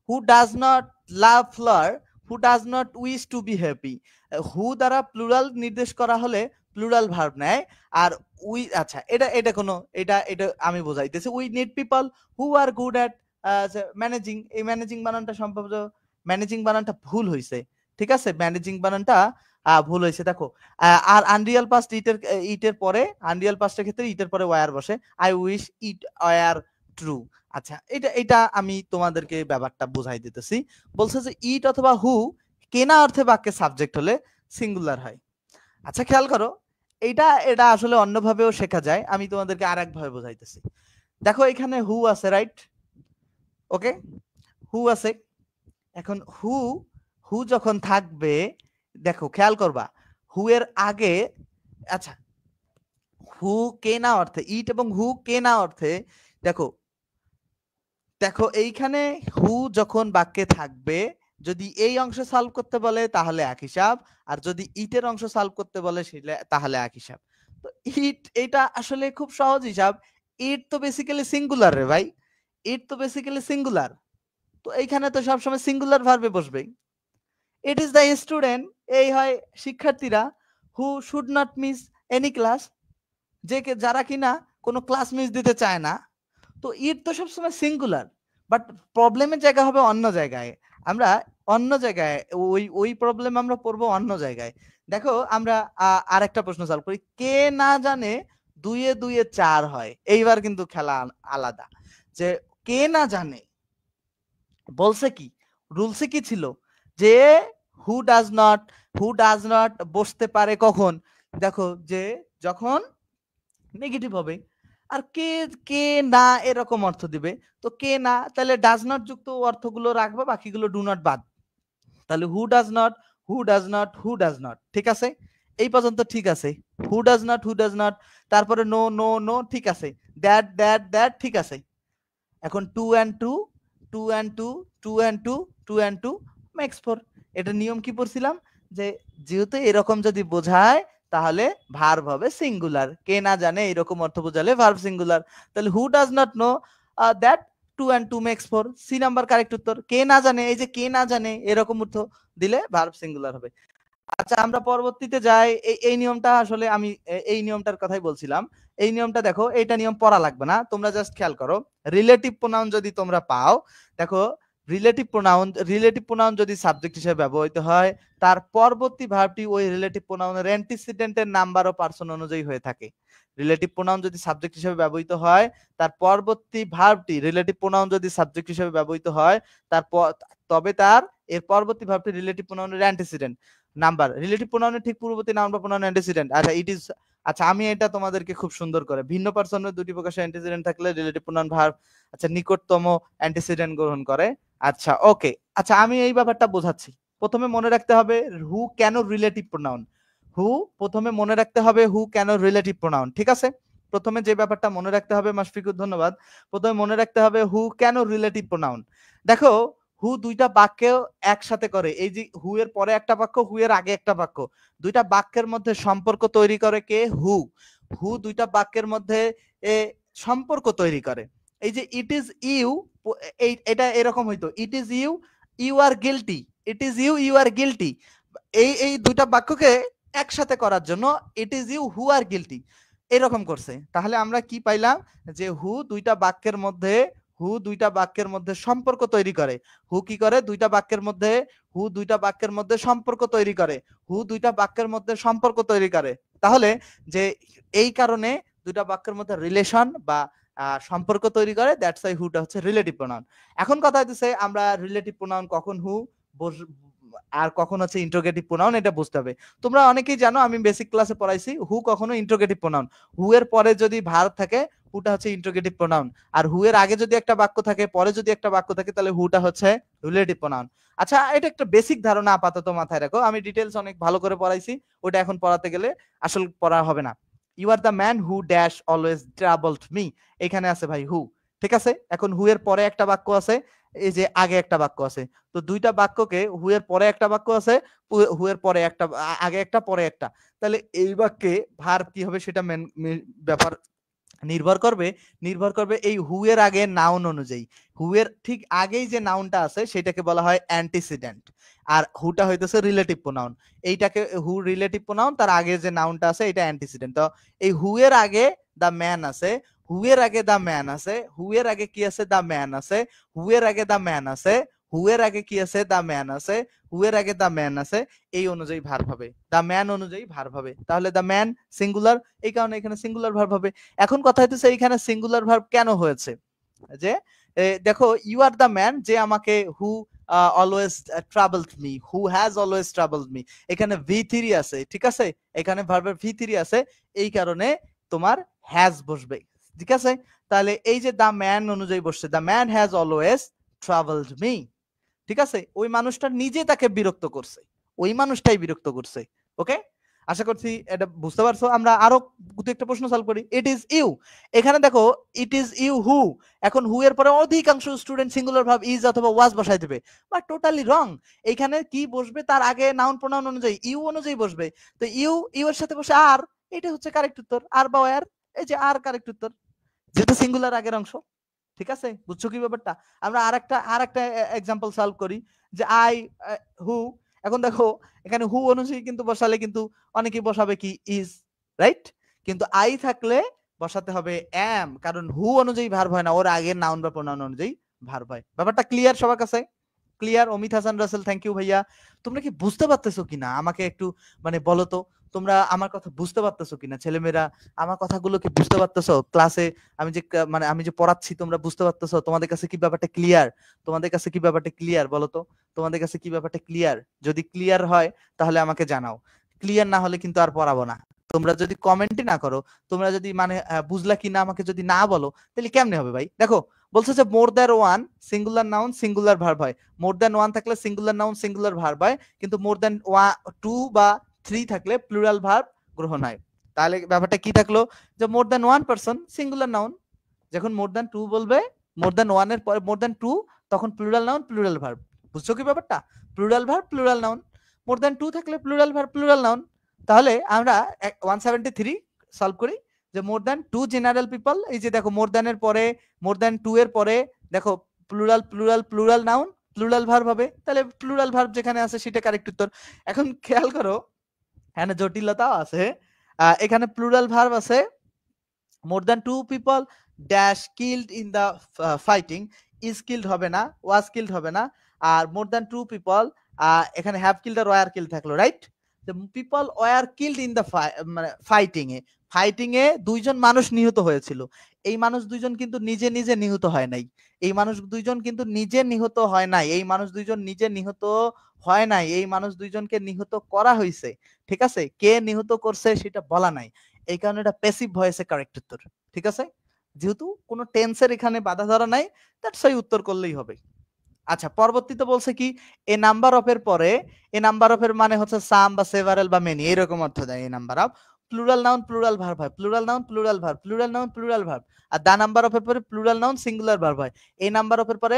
A: who does not love flower, who does not wish to be happy. Who দ্বারা প্লুরাল নির্দেশ করা হলে প্লুরাল ভার্ব নেয়। আর উই, আচ্ছা এটা আমি বোঝাইতেছি। We need people who are good at managing. এই ম্যানেজিং বানানটা সম্ভবত ম্যানেজিং বানানটা ভুল হয়েছে, ঠিক আছে? ম্যানেজিং বানানটা ভুল হয়েছে। দেখো, আর আনরিয়াল পাস্ট ইটের পরে, আনরিয়াল পাস্টের ক্ষেত্রে ইটের পরে ওয়ার বসে। I wish it were true. আচ্ছা, এটা আমি তোমাদেরকে ব্যাপারটা বুঝাই দিতেছি। বলছে যে ইট অথবা হু কেনা অর্থে বাক্যে সাবজেক্ট হলে সিঙ্গুলার হয়। আচ্ছা, খেয়াল করো, এটা আসলে অন্যভাবেও শেখা যায়, আমি তোমাদেরকে আর একভাবে বোঝাইতেছি। দেখো, এখানে হু আছে, রাইট? ওকে, হু আছে। এখন হু যখন থাকবে, দেখো খেয়াল করবা, হু এর আগে, আচ্ছা, হু কে না অর্থে, ইট এবং হু কে না অর্থে, দেখো এইখানে হু যখন বাক্যে থাকবে, যদি এই অংশ সলভ করতে বলে তাহলে এক হিসাব, আর যদি ইটের অংশ সলভ করতে বলে তাহলে এক হিসাব। তো এটা আসলে খুব সহজ হিসাব। ইট তো বেসিক্যালি সিঙ্গুলার রে ভাই, ইট তো বেসিক্যালি সিঙ্গুলার। তো এইখানে তো সবসময় সিঙ্গুলার ভার্বে বসবে। ইট ইজ দ্য স্টুডেন্ট, এই হয় শিক্ষার্থীরা, হু should not miss any class, যারা কিনা কোনো ক্লাস মিস দিতে চায় না। তো ইট তো সবসময় সিঙ্গুলার, বাট প্রবলেমের জায়গা হবে অন্য জায়গায়। আমরা অন্য জায়গায় ওই প্রবলেম আমরা পড়বো অন্য জায়গায়। দেখো, আমরা আর একটা প্রশ্ন সলভ করি। কে না জানে দুইয়ে দুইয়ে চার হয়। এইবার কিন্তু খেলা আলাদা। যে কে না জানে বলছে কি, রুলসে কি ছিল, যে হু ডাজ নট বসতে পারে কখন, দেখো যে যখন নেগেটিভ হবে।
B: আর কে কে না এরকম অর্থ দিবে। তো কে না তাহলে ডাজ নট যুক্ত অর্থগুলো রাখবা, বাকিগুলো ডু নট বাদ। তাহলে who does not, who does not, who does not, ঠিক আছে? এই পর্যন্ত ঠিক আছে। Who does not, who does not, তারপরে নো নো নো, ঠিক আছে। দ্যাট দ্যাট দ্যাট, ঠিক আছে। এখন two and two, two and two, two and two, two and two makes four. এটা নিয়ম কি পড়ছিলাম, যে যেহেতু এরকম যদি বোঝায় তাহলে ভার্ব হবে সিঙ্গুলার। কে না জানে এরকম অর্থ বোঝালে ভার্ব সিঙ্গুলার। তাহলে who does not no that two and two makes four, C number correct উত্তর। কে না জানে, এই যে কে না জানে এরকম অর্থ দিলে ভার্ব সিঙ্গুলার হবে। আচ্ছা আমরা পরবর্তীতে যাই। এই নিয়মটা আসলে আমি এই নিয়মটার কথাই বলছিলাম। এই নিয়মটা দেখো, এইটা নিয়ম পড়া লাগবে না, তোমরা জাস্ট খেয়াল করো। রিলেটিভ প্রোনাউন যদি তোমরা পাও, দেখো রিলেটিভ প্রোনাউন যদি সাবজেক্ট হিসেবে ব্যবহৃত হয়, তার পরবর্তী ভার্বটি ওই রিলেটিভ প্রোনাউনের অ্যান্টিসিডেন্টের নাম্বার ও পার্সন অনুযায়ী হয়ে থাকে। রিলেটিভ প্রোনাউন যদি সাবজেক্ট হিসেবে ব্যবহৃত হয়, তার পরবর্তী ভার্বটি রিলেটিভ প্রোনাউন যদি সাবজেক্ট হিসেবে ব্যবহৃত হয়, তবে তার এর পরবর্তী ভার্বটি রিলেটিভ প্রোনাউনের অ্যান্টিসিডেন্ট নাম্বার, রিলেটিভ প্রোনাউনের ঠিক পূর্ববর্তী নাউন বা প্রোনাউন অ্যান্টিসিডেন্ট। আচ্ছা ইট ইজ, আচ্ছা আমি এটা তোমাদেরকে খুব সুন্দর করে, ভিন্ন পার্সনের দুটি প্রকাশের অ্যান্টিসিডেন্ট থাকলে রিলেটিভ প্রোনাউন ভার্ব আচ্ছা নিকটতম অ্যান্টিসিডেন্ট গ্রহণ করে। আচ্ছা ওকে, আচ্ছা আমি এই ব্যাপারটা বোঝাচ্ছি। প্রথমে মনে রাখতে হবে হু কেন রিলেটিভ প্রোনাউন। প্রথমে মনে রাখতে হবে হু কেন রিলেটিভ প্রোনাউন, ঠিক আছে? প্রথমে যে ব্যাপারটা মনে রাখতে হবে, মাশফিকুর ধন্যবাদ। প্রথমে মনে রাখতে হবে হু কেন রিলেটিভ প্রোনাউন। দেখো হু দুইটা বাক্যেও একসাথে করে, এই যে হু এর পরে একটা বাক্য, হু এর আগে একটা বাক্য, দুইটা বাক্যের মধ্যে সম্পর্ক তৈরি করে কে? হু। হু দুইটা বাক্যের মধ্যে সম্পর্ক তৈরি করে। এই যে ইট ইজ ইউ, এটা এরকম হইতো, it is you, you are guilty, it is you, you are guilty. এই দুইটা বাক্যকে একসাথে করার জন্য it is you who are guilty এরকম করছে। তাহলে আমরা কি পাইলাম, যে হু দুইটা বাক্যের মধ্যে সম্পর্ক তৈরি করে। হু কি করে? হু দুইটা বাক্যের মধ্যে সম্পর্ক তৈরি করে। হু দুইটা বাক্যের মধ্যে সম্পর্ক তৈরি করে। তাহলে যে এই কারণে দুইটা বাক্যের মধ্যে রিলেশন বা সম্পর্ক তৈরি করে, দ্যাটস ওয়াই হুটা হচ্ছে রিলেটিভ প্রোনাউন। এখন কথা হচ্ছে আমরা রিলেটিভ প্রোনাউন কখন হু আর কখন হচ্ছে ইন্টারোগেটিভ প্রোনাউন এটা বুঝতে হবে। তোমরা অনেকেই জানো, আমি বেসিক ক্লাসে পড়াইছি হু কখনো ইন্টারোগেটিভ প্রোনাউন। হু এর পরে যদি ভার্ব থাকে হুটা হচ্ছে ইন্টারোগেটিভ প্রোনাউন, আর হু এর আগে যদি একটা বাক্য থাকে, পরে যদি একটা বাক্য থাকে, তাহলে হুটা হচ্ছে রিলেটিভ প্রোনাউন। আচ্ছা এটা একটা বেসিক ধারণা, আপাতত মাথায় রাখো। আমি ডিটেইলস অনেক ভালো করে পড়াইছি, ওটা এখন পড়াতে গেলে আসল পড়া হবে না। You are the man who dash always troubled me, এখানে আছে ভাই হু, ঠিক আছে? এখন হু এর পরে একটা বাক্য আছে, এই যে আগে একটা বাক্য আছে। তো দুইটা বাক্যকে, হু এর পরে একটা বাক্য আছে, হু এর পরে একটা, আগে একটা পরে একটা, তাহলে এই বাক্যে ভার্ব কি হবে সেটা ব্যাপার নির্ভর করবে এই হু এর আগে নাউন অনুযায়ী। হু এর ঠিক আগেই যে নাউনটা আছে সেটাকে বলা হয় অ্যান্টিসিডেন্ট, আর হুটা হইতেছে রিলেটিভ প্রোনাউন। এইটাকে হু রিলেটিভ প্রোনাউন, তার আগে যে নাউনটা আছে এটা অ্যান্টিসিডেন্ট। তো এই হু এর আগে দা ম্যান আছে, হু এর আগে দা ম্যান আছে, হু এর আগে কি আছে? দা ম্যান আছে, হু এর আগে দা ম্যান আছে, হু এর আগে কি আছে? দা ম্যান আছে, হু এর আগে দা ম্যান আছে, এই অনুযায়ী ভার্ব হবে। দা ম্যান অনুযায়ী ভার্ব হবে। তাহলে দা ম্যান সিঙ্গুলার, এই কারণে এখানে সিঙ্গুলার ভার্ব হবে। এখন কথা হইতেছে এইখানে সিঙ্গুলার ভার্ব কেন হয়েছে, যে দেখো ইউ আর দ্য ম্যান, যে আমাকে হু always troubled me, who has always troubled me, এখানে V3 আছে, ঠিক আছে? এখানে ভার্বের V3 আছে, এই কারণে তোমার হ্যাজ বসবে, ঠিক আছে? তাহলে এই যে দা ম্যান অনুযায়ী বসছে, the man has always travelled me, ঠিক আছে? ওই মানুষটা নিজে তাকে বিরক্ত করছে, ওই মানুষটাই বিরক্ত করছে। ওকে, আশা করছি এটা বুঝতে পারছো। আমরা আরো দু একটা প্রশ্ন সলভ করি। ইট ইজ ইউ, এখানে দেখো ইট ইজ ইউ হু, এখন হু এর পরে অধিকাংশ স্টুডেন্ট সিঙ্গুলার ভার্ব ইজ অথবা ওয়াজ বসাই দেবে, বাট টোটালি রং। এখানে কি বসবে? তার আগে নাউন প্রোনাউন অনুযায়ী ইউ অনুযায়ী বসবে। তো ইউ, ইউ এর সাথে বসে আর, এটা হচ্ছে কারেক্ট উত্তর। আর বা ওয়্যার, এই যে আর কারেক্ট উত্তর, যেটা সিঙ্গুলার আগের অংশ, ঠিক আছে? বুঝছো কি ব্যাপারটা? আমরা আরেকটা এক্সাম্পল সলভ করি, যে আই হু, এখন দেখো এখানে হু অনুযায়ী কিন্তু বসালে কিন্তু অনেকেই বসাবে কি ইজ, রাইট? কিন্তু আই থাকলে বসাতে হবে এম, কারণ হু অনুযায়ী ভার্ব হয় না, ওর আগের নাউন বা প্রোনাউন অনুযায়ী ভার্ব হয়। ব্যাপারটা ক্লিয়ার সবার কাছে? Clear? Amit Hasan Rasel, thank you ভাইয়া। তোমরা কি বুঝতে পারতেছো কিনা আমাকে একটু মানে বলো তো, তোমরা আমার কথা বুঝতে পারতেছো কিনা? ছেলেমেয়েরা আমার কথাগুলো কি বুঝতে পারতেছো? ক্লাসে আমি যে মানে আমি যে পড়াচ্ছি তোমরা বুঝতে পারতেছো? তোমাদের কাছে কি ব্যাপারটা ক্লিয়ার? তোমাদের কাছে কি ব্যাপারটা ক্লিয়ার বলো তো? তোমাদের কাছে কি ব্যাপারটা ক্লিয়ার? যদি ক্লিয়ার হয় তাহলে আমাকে জানাও, ক্লিয়ার না হলে কিন্তু আর পড়াবো না। তোমরা যদি কমেন্টই না করো, তোমরা যদি মানে বুঝলা কি না আমাকে যদি না বলো, তাহলে কেমনে হবে ভাই? দেখো বলছে যে more than one singular noun singular verb হয়। মোর দ্যান ওয়ান থাকলে সিঙ্গুলার নাউন সিঙ্গুলার ভার্ব হয়, কিন্তু মোর দ্যান টু বা থ্রি থাকলে প্লুরাল ভার্ব গ্রহণ হয়। তাহলে ব্যাপারটা কি থাকলো, যে more than one person singular noun, যখন মোর দ্যান টু বলবে, মোর দ্যান ওয়ান এর পরে মোর দ্যান টু, তখন প্লুরাল নাউন প্লুরাল ভার্ব। বুঝছো কি ব্যাপারটা? Plural verb plural noun. More than two থাকলে প্লুরাল ভার্ব প্লুরাল নাউন। তাহলে আমরা 173 সলভ করি, যে more than two general people, এই যে দেখো মোর দ্যান এর পরে, মোর দ্যান টু এর পরে দেখো plural plural plural noun plural verb হবে, তাহলে প্লুরাল ভার্ব যেখানে আছে সেটা কারেক্ট উত্তর। এখন খেয়াল করো এখানে জটিলতাও আছে। এখানে প্লুরাল ভার্ব আছে more than two people dash killed in the fighting, is killed হবে না, ওয়াজ কিল্ড হবে না। আর মোর দ্যান টু পিপল এখানে হ্যাভ কিল্ড আর ওয়ার কিল্ড থাকলো, right? People were killed in the মানে ফাইটিং এ, ফাইটিং এ দুইজন মানুষ নিহত হয়েছিল। এই মানুষ দুইজন কিন্তু নিজে নিজে নিহত হয় নাই, এই মানুষ দুইজন কিন্তু নিজে নিহত হয় নাই, এই মানুষ দুইজন নিজে নিহত হয় নাই, এই মানুষ দুইজনকে নিহত করা হয়েছে। ঠিক আছে, কে নিহত করছে সেটা বলা নাই, এই কারণে এটা প্যাসিভ ভয়েসে কারেক্ট উত্তর। ঠিক আছে, যেহেতু কোনো টেন্সের এখানে বাধা ধরা নাই, দ্যাটস ওয়াই উত্তর করলেই হবে। আচ্ছা, পরবর্তীতে বলছে কি, এ নাম্বার অফ এর পরে, এ নাম্বার অফ এর মানে হচ্ছে সাম বা সেভারাল বা মেনি, এরকম অর্থ দেয় a number of. Plural noun plural verb হয়, plural noun plural verb, plural noun plural verb. আর দা নাম্বার অফ এর পরে প্লুরাল নাউন সিঙ্গুলার ভার্ব হয়। এই নাম্বার অফ এর পরে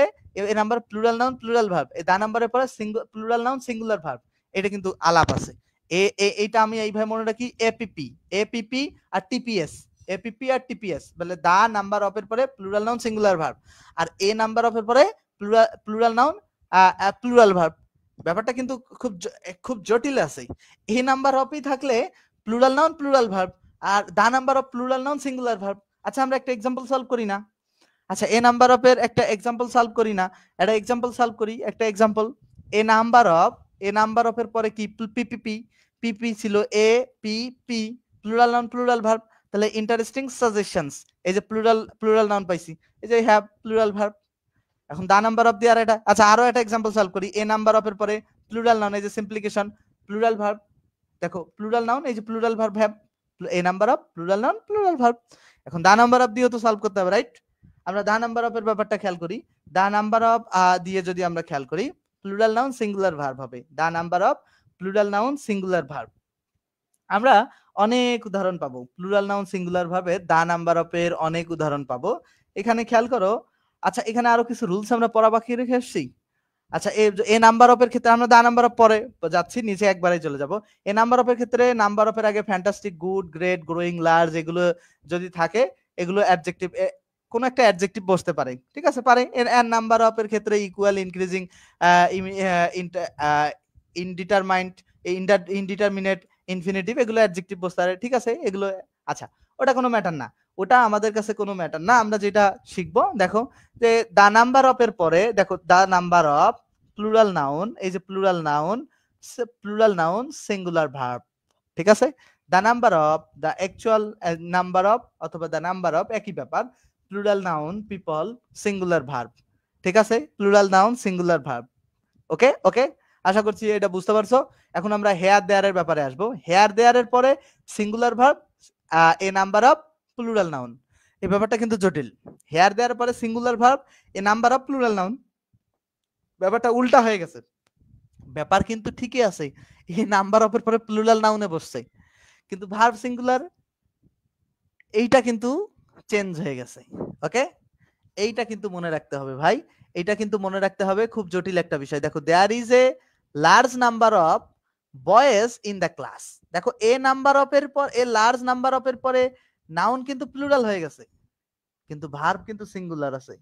B: a number plural noun plural verb, এই দা নাম্বারের পরে প্লুরাল নাউন সিঙ্গুলার ভার্ব। এটা কিন্তু আলাপ আছে। এইটা আমি এইভাবে মনে রাখি, এপিপি, এপিপি আর টিপিএস, এপিপি আর টিপিএস বলে দা নাম্বার অফ এর পরে প্লুরাল নাউন সিঙ্গুলার ভার্ব, আর এ নাম্বার অফ এর পরে প্লুরাল নাউন প্লুরাল ভার্ব। ব্যাপারটা কিন্তু খুব জটিল আছে। এ নাম্বার অফই থাকলে প্লুরাল নাউন প্লুরাল ভার্ব, আর the number of plural noun singular verb. আচ্ছা, আমরা একটা এক্সাম্পল সলভ করি না? আচ্ছা, এ নাম্বার অফ এর একটা এক্সাম্পল সলভ করি না? একটা এক্সাম্পল সলভ করি, একটা example. A number of, A number of এর পরে কি পিপিপি, পিপি ছিল A P P, plural noun plural verb. তাহলে ইন্টারেস্টিং সাজেশনস, এই যে প্লুরাল প্লুরাল নাউন পাইছি, এই যে হ্যাভ প্লুরাল ভার্ব। এখন দা নাম্বার অফ দিয়ে আর এটা, আচ্ছা আরো একটা এক্সাম্পল সলভ করি। এ নাম্বার অফ এর পরে প্লুরাল নাউন, এই যে সিম্পলিফিকেশন, প্লুরাল ভার্ব। দেখো প্লুরাল নাউন, এই যে plural verb have, A number of plural noun plural verb. এখন দা নাম্বার অফ দিয়েও তো সলভ করতে হবে, রাইট? আমরা দা নাম্বার অফ এর ব্যাপারটা খেয়াল করি। দা নাম্বার অফ দিয়ে যদি আমরা খেয়াল করি, প্লুরাল নাউন সিঙ্গুলার ভার্ব হবে, the number of plural noun singular verb. আমরা অনেক উদাহরণ পাবো প্লুরাল নাউন সিঙ্গুলার ভাবে দা নাম্বার অফ এর, অনেক উদাহরণ পাবো। এখানে খেয়াল করো। আচ্ছা, এখানে আরো কিছু রুলস আমরা পড়া বাকি রেখে আসছি। আচ্ছা, এ নাম্বার অফ এর ক্ষেত্রে আমরা দা নাম্বার অফ পরে যাচ্ছি, নিচে একবারে চলে যাব। এ নাম্বার অফ এর ক্ষেত্রে নাম্বার অফ এর আগে fantastic, good, great, growing, large এগুলো যদি থাকে, এগুলো অ্যাডজেক্টিভ, কোন একটা অ্যাডজেক্টিভ বসতে পারে। ঠিক আছে, পারে। এর নাম্বার অফ এর ক্ষেত্রে ইকুয়াল, ইনক্রিজিং, ইনডিটারমাইন্ড, ইনডিটারমিনেট, ইনফিনিটিভ, এগুলো অ্যাডজেক্টিভ বসতে পারে। ঠিক আছে, এগুলো আচ্ছা, ওটা কোনো ম্যাটার না, ওটা আমাদের কাছে কোনো ম্যাটার না। আমরা যেটা শিখবো, দেখো যে দা নাম্বার অফ এর পরে, দেখো the number of plural noun, এই যে প্লুরাল নাউন সিঙ্গুলার ভার্ব। ঠিক আছে, the number of, the actual number of অথবা দা নাম্বার অফ একই ব্যাপার, plural noun people singular verb. ঠিক আছে, plural noun singular verb. Okay okay, আশা করছি এটা বুঝতে পারছো। এখন আমরা হেয়ার দেয়ারের ব্যাপারে আসবো। হেয়ার দেয়ারের পরে singular verb, A number of plural noun. এই ব্যাপারটা কিন্তু জটিল। হেয়ার দেওয়ার পরে singular verb, A number of plural noun, ব্যাপারটা উল্টা হয়ে গেছে। ব্যাপার কিন্তু ঠিকই আছে, এই নাম্বার অফ এর পরে প্লুরাল নাউনে বসছে, কিন্তু ভার্ব সিঙ্গুলার, এইটা কিন্তু চেঞ্জ হয়ে গেছে। ওকে, এইটা কিন্তু মনে রাখতে হবে ভাই, এইটা কিন্তু মনে রাখতে হবে, খুব জটিল একটা বিষয়। দেখো there is a large number of boys in the class. দেখো এ নাম্বার অফ এর পর, এ লার্জ নাম্বার অফ এর পরে নাউন কিন্তু প্লুরাল হয়ে গেছে, কিন্তু ভার্ব কিন্তু সিঙ্গুলার আছে।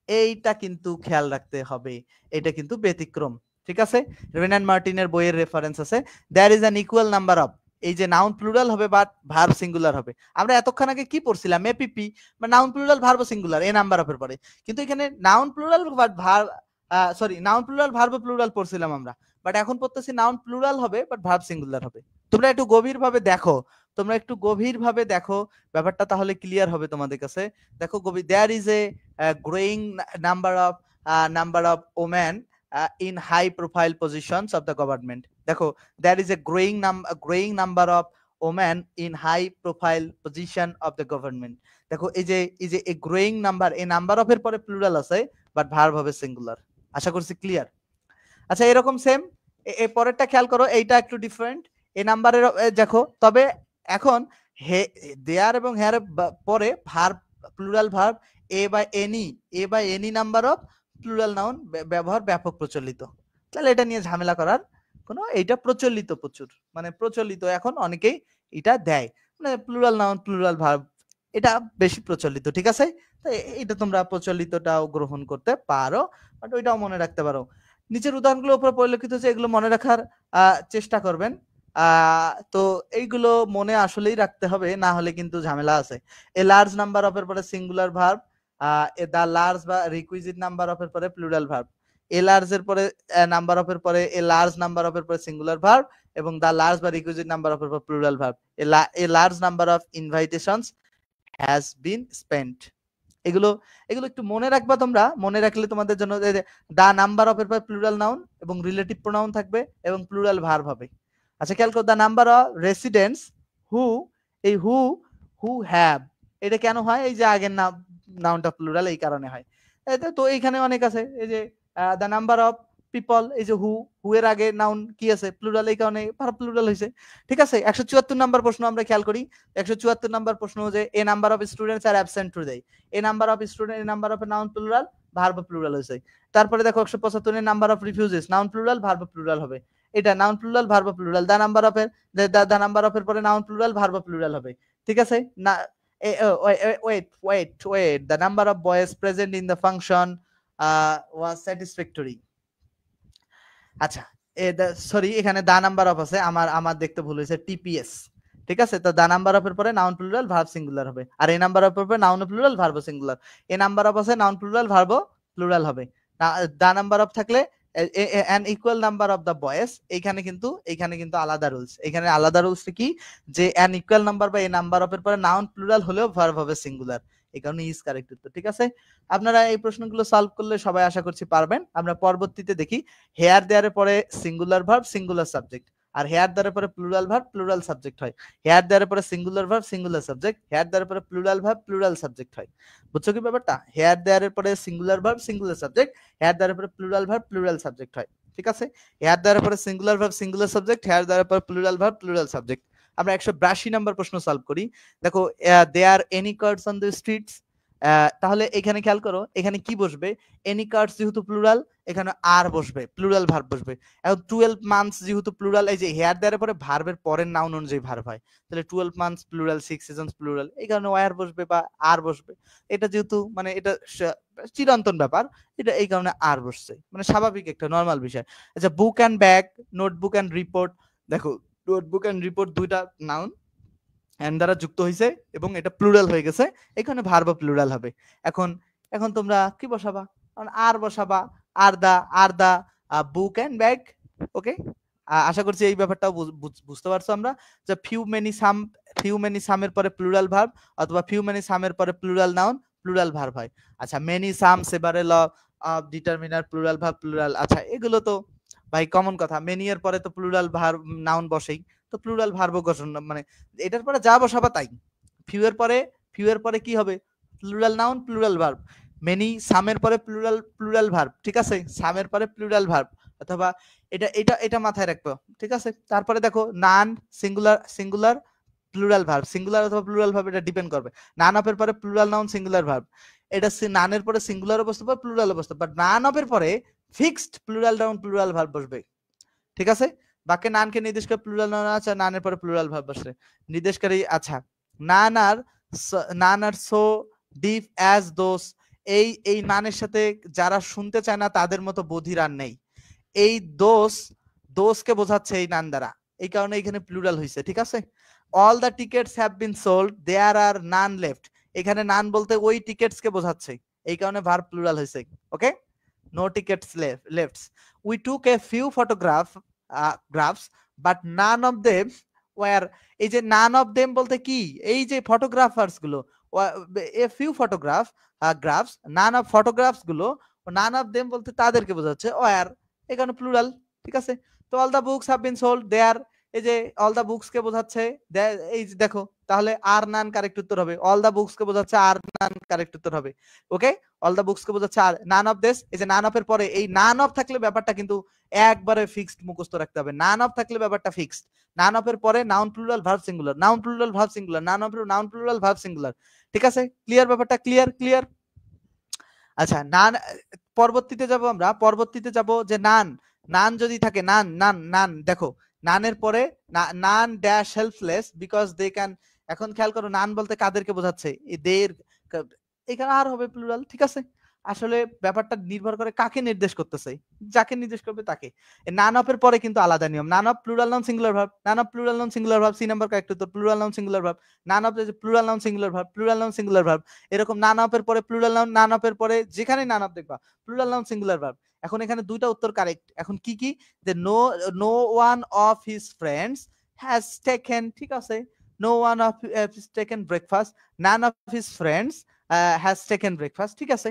B: এইটা কিন্তু খেয়াল রাখতে হবে, এটা কিন্তু ব্যতিক্রম। ঠিক আছে, রেনান মার্টিনের বইয়ের রেফারেন্স আছে, there is an equal number of, এই যে নাউন প্লুরাল হবে বাট ভার্ব সিঙ্গুলার হবে। আমরা এতক্ষণ আগে কি পড়ছিলাম, এপিপি বা noun plural verb singular a number অফের পরে, কিন্তু এখানে noun plural but verb, sorry noun plural verb plural পড়ছিলাম আমরা, বাট এখন পড়তেছি নাউন প্লুরাল হবে বাট ভার্ব সিঙ্গুলার হবে। তোমরা একটু গভীরভাবে দেখো, তোমরা একটু গভীরভাবে দেখো, ব্যাপারটা তাহলে ক্লিয়ার হবে তোমাদের কাছে। দেখো গভীর, there is a growing number of women in high profile positions of the government. দেখো there is a growing number of woman in high profile position of the government. দেখো এই যে এই গ্রোয়িং নাম্বার, এই নাম্বার অফ এর পরে প্লুরাল আছে বাট ভার্ব হবে সিঙ্গুলার। আশা করছি ক্লিয়ার। আচ্ছা এরকম সেম এই পরেরটা খেয়াল করো, এইটা একটু ডিফারেন্ট। এই নাম্বারের দেখো, তবে এখন হে দেয়ার এবং হেয়ার পরে ভার্ব, প্লুরাল ভার্ব এ বা any number of plural noun ব্যবহার ব্যাপক প্রচলিত। তাহলে এটা নিয়ে ঝামেলা করার কোনো, এইটা প্রচলিত প্রচুর, মানে প্রচলিত, এখন অনেকেই এটা দেয়, মানে প্লুরাল নাউন প্লুরাল ভার্ব এটা বেশি প্রচলিত। ঠিক আছে, তো এটা তোমরা প্রচলিতটাও গ্রহণ করতে পারো, বাট ওইটাও মনে রাখতে পারো। নিচের উদাহরণগুলোর উপর পরিলক্ষিত হচ্ছে, এগুলো মনে রাখার চেষ্টা করবেন। তো এইগুলো মনে আসলেই রাখতে হবে, না হলে কিন্তু ঝামেলা আছে। এ লার্জ নাম্বার অফ এর পরে সিঙ্গুলার ভার্ব, দা লার্জ বা রিকুইজিট নাম্বার অফ এর পরে প্লুরাল ভার্ব। এ লার্জ এর পরে নাম্বার অফ এর পরে এ লার্জ নাম্বার অফ এর পরে সিঙ্গুলার ভার্ব, এবং দা লার্জ বা রিকুইজিট নাম্বার অফ এর পরে plural verb. A large number of invitations has been spent. এগুলো এগুলো একটু মনে রাখবা তোমরা, মনে রাখলে তোমাদের জন্য দা নাম্বার অফ এর পরে প্লুরাল নাউন এবং রিলেটিভ প্রোনাউন থাকবে এবং প্লুরাল ভার্ব হবে। আচ্ছা খেয়াল করো, দা নাম্বার অফ রেসিডেন্টস হু, এই হু হ্যাভ, এটা কেন হয়? এই যে আগের নাউনটা প্লুরাল, এই কারণে হয়। তো এইখানে অনেক আছে, এই যে দা নাম্বার অফ পিপল, এই যে হু এর আগে নাউন কি আছে? প্লুরাল, এই কারণে ভার্ব প্লুরাল হয়েছে। ঠিক আছে, 174 নাম্বার প্রশ্ন আমরা খেয়াল করি। 174 নাম্বার প্রশ্ন যে a number of students are absent today, a number of student, a number of noun plural, verb plural হয়েছে। তারপরে দেখো 175 এর number of refugees, noun plural, verb plural হবে। এটা noun plural, verb plural. The number of এর দা নাম্বার অফ এর পরে নাউন প্লুরাল, ভার্ব প্লুরাল হবে। ঠিক আছে না? Wait, the number of boys present in the function was satisfactory. আচ্ছা সরি, এখানে দা নাম্বার অফ আছে, আমার দেখতে ভুল হয়েছে, টিপিএস। ঠিক আছে, তো দা নাম্বার অফ এর পরে নাউন প্লুরাল, ভার্ব সিঙ্গুলার হবে, আর এ নাম্বার অফ এর পরে noun plural, verb singular. A number of আছে, নাউন প্লুরাল, ভার্ব প্লুরাল হবে। দা নাম্বার অফ থাকলে an equal number of the boys, এইখানে কিন্তু আলাদা রুলস। এখানে আলাদা রুলস কি, যে an equal number বা এ নাম্বার অফ এর পরে নাউন প্লুরাল হলেও ভার্ব হবে সিঙ্গুলার, এই কারণে ইজ কারেক্ট উত্তর। ঠিক আছে, আপনারা এই প্রশ্নগুলো সলভ করলে সবাই আশা করছি পারবেন। আমরা পরবর্তীতে দেখি হেয়ার দেয়ারের পরে সিঙ্গুলার ভার্ব সিঙ্গুলার সাবজেক্ট, আর হেয়ার দেওয়ার পরে প্লুরাল ভার্ব প্লুরাল সাবজেক্ট হয়। হেয়ার দেওয়ার পরে singular verb singular subject, here দেওয়ার পরে প্লুরাল ভার্ব প্লুরাল সাবজেক্ট হয়। বুঝছো কি ব্যাপারটা? হেয়ার দেওয়ার পরে singular verb singular subject, here দেওয়ার পরে প্লুরাল ভার্ব প্লুরাল সাবজেক্ট হয়। ঠিক আছে, হেয়ার দেওয়ার পরে singular verb singular subject, here দেওয়ার পরে প্লুরাল ভার্ব প্লুরাল সাবজেক্ট। আমরা 182 নম্বর প্রশ্ন সলভ করি। দেখো they are any cards on the streets, তাহলে এখানে খেয়াল করো, এখানে কি বসবে? এনি কার্ডস যেহেতু প্লুরাল, এখানে আর বসবে, প্লুরাল ভার্ব বসবে। এখন 12 মান্থস যেহেতু প্লুরাল, এই যে হেয়ার দেওয়ার পরে ভার্বের পরের নাউন অনুযায়ী ভার্ব হয়, তাহলে 12 মান্থস প্লুরাল, 6 সিজনস প্লুরাল, এই কারণে ওয়ার বসবে বা আর বসবে। এটা যেহেতু মানে এটা চিরন্তন ব্যাপার, এটা এই কারণে আর বসছে, মানে স্বাভাবিক একটা নরমাল বিষয়। আচ্ছা book and bag, notebook and report, দেখো নোটবুক অ্যান্ড রিপোর্ট দুইটা নাউন এন্ড দ্বারা যুক্ত হয়েছে এবং এটা প্লুরাল হয়ে গেছে, এখানে ভার্ব প্লুরাল হবে। এখন এখন তোমরা কি বসাবা? আর বসাবা, আর দা বুক এন্ড ব্যাগ। ওকে, আশা করছি এই ব্যাপারটাও বুঝতে পারছো আমরা, যে ফিউ মেনি সামের পরে প্লুরাল ভার্ব অথবা ফিউ মেনি সামের পরে প্লুরাল নাউন প্লুরাল ভার্ব হয়। আচ্ছা many some several of determiner plural verb plural, আচ্ছা এগুলো তো ভাই কমন কথা, মেনি এর পরে তো প্লুরাল ভার্ব নাউন বসেই, তো প্লুরাল ভার্ব গঠন, মানে এটার পরে যা বসাবা তাই। ফিউ এর পরে কি হবে? Plural noun plural verb. Many সামের পরে প্লুরাল ভার্ব, ঠিক আছে, সামের পরে প্লুরাল ভার্ব, অথবা এটা এটা এটা মাথায় রাখবো। ঠিক আছে, তারপরে দেখো নান সিঙ্গুলার প্লুরাল ভার্ব, সিঙ্গুলার অথবা প্লুরাল ভার্ব, এটা ডিপেন্ড করবে। নান অফ এর পরে প্লুরাল নাউন সিঙ্গুলার ভার্ব, এটা নানের পরে সিঙ্গুলার বসতে পারে, প্লুরাল বসতে পারে। নান অফ এর পরে fixed plural noun plural verb বসবে। ঠিক আছে, বাক্যে নানকে নির্দেশ করে প্লুরাল নাউন আছে, নানের পরে প্লুরাল ভার্ব বসে নির্দেশকারী। আচ্ছা নান আর সো ডিপ অ্যাজ দোস, এই নানের সাথে যারা শুনতে চায় না তাদের মতো বধির আর নেই। এই দোষকে বোঝাচ্ছে এই নান দ্বারা, এই কারণে এখানে প্লুরাল হয়েছে। ঠিক আছে, all the tickets have been sold, there are none left, এখানে নান বলতে ওই টিকেটস কে বোঝাচ্ছে, এই কারণে ভার্ব প্লুরাল হয়েছে। ওকে, no tickets left. We took a few graphs but none of them were, এই যে none of them বলতে কি, এই যে ফটোগ্রাফার্স গুলো, a few graphs, none of photographs গুলো, none of them বলতে তাদেরকে বোঝাচ্ছে, were এখানে প্লুরাল। ঠিক আছে, তো all the books have been sold, they are এই যে অল দা বুকস কে বোঝাচ্ছে, এই যে দেখো, তাহলে আর নান কারেক্ট উত্তর হবে। অল দা বুকস কে বোঝাচ্ছে আর নান কারেক্ট উত্তর হবে। ওকে, অল দা বুকস কে বোঝাচ্ছে আর নান অফ দিস। এই যে নান অফ এর পরে এই নান অফ থাকলে ব্যাপারটা কিন্তু একবারে ফিক্সড মুখস্থ রাখতে হবে। নান অফ থাকলে ব্যাপারটা ফিক্সড। নান অফ এর পরে noun plural verb singular, noun plural verb singular, noun plural verb singular. ঠিক আছে, ক্লিয়ার ব্যাপারটা? Clear clear. আচ্ছা, নান পরবর্তীতে যাব আমরা, পরবর্তীতে যাব যে নান, নান যদি থাকে, নান নান নান, দেখো নানের পরে none dash helpless because they can. এখন খেয়াল করো নান বলতে কাদেরকে বোঝাচ্ছে, এদের, এখানে আর হবে প্লুরাল। ঠিক আছে, আসলে ব্যাপারটা নির্ভর করে কাকে নির্দেশ করতেছে, যাকে নির্দেশ করবে তাকে। নান অফ এর পরে কিন্তু আলাদা নিয়ম, none of plural noun singular verb, none of plural noun singular verb, C number correct উত্তর, plural noun singular verb, none of plural noun singular verb, plural noun singular verb. এরকম নান অফ এর পরে প্লুরাল নাউন, নান অফ এর পরে যেখানে নান অফ দেখবা প্লুরাল নাউন সিঙ্গুলার ভার্ব। এখন এখানে দুইটা উত্তর কারেক্ট। এখন কি কি, যে no one of his friends has taken, ঠিক আছে, no one of his taken breakfast, none of his friends has taken breakfast. ঠিক আছে,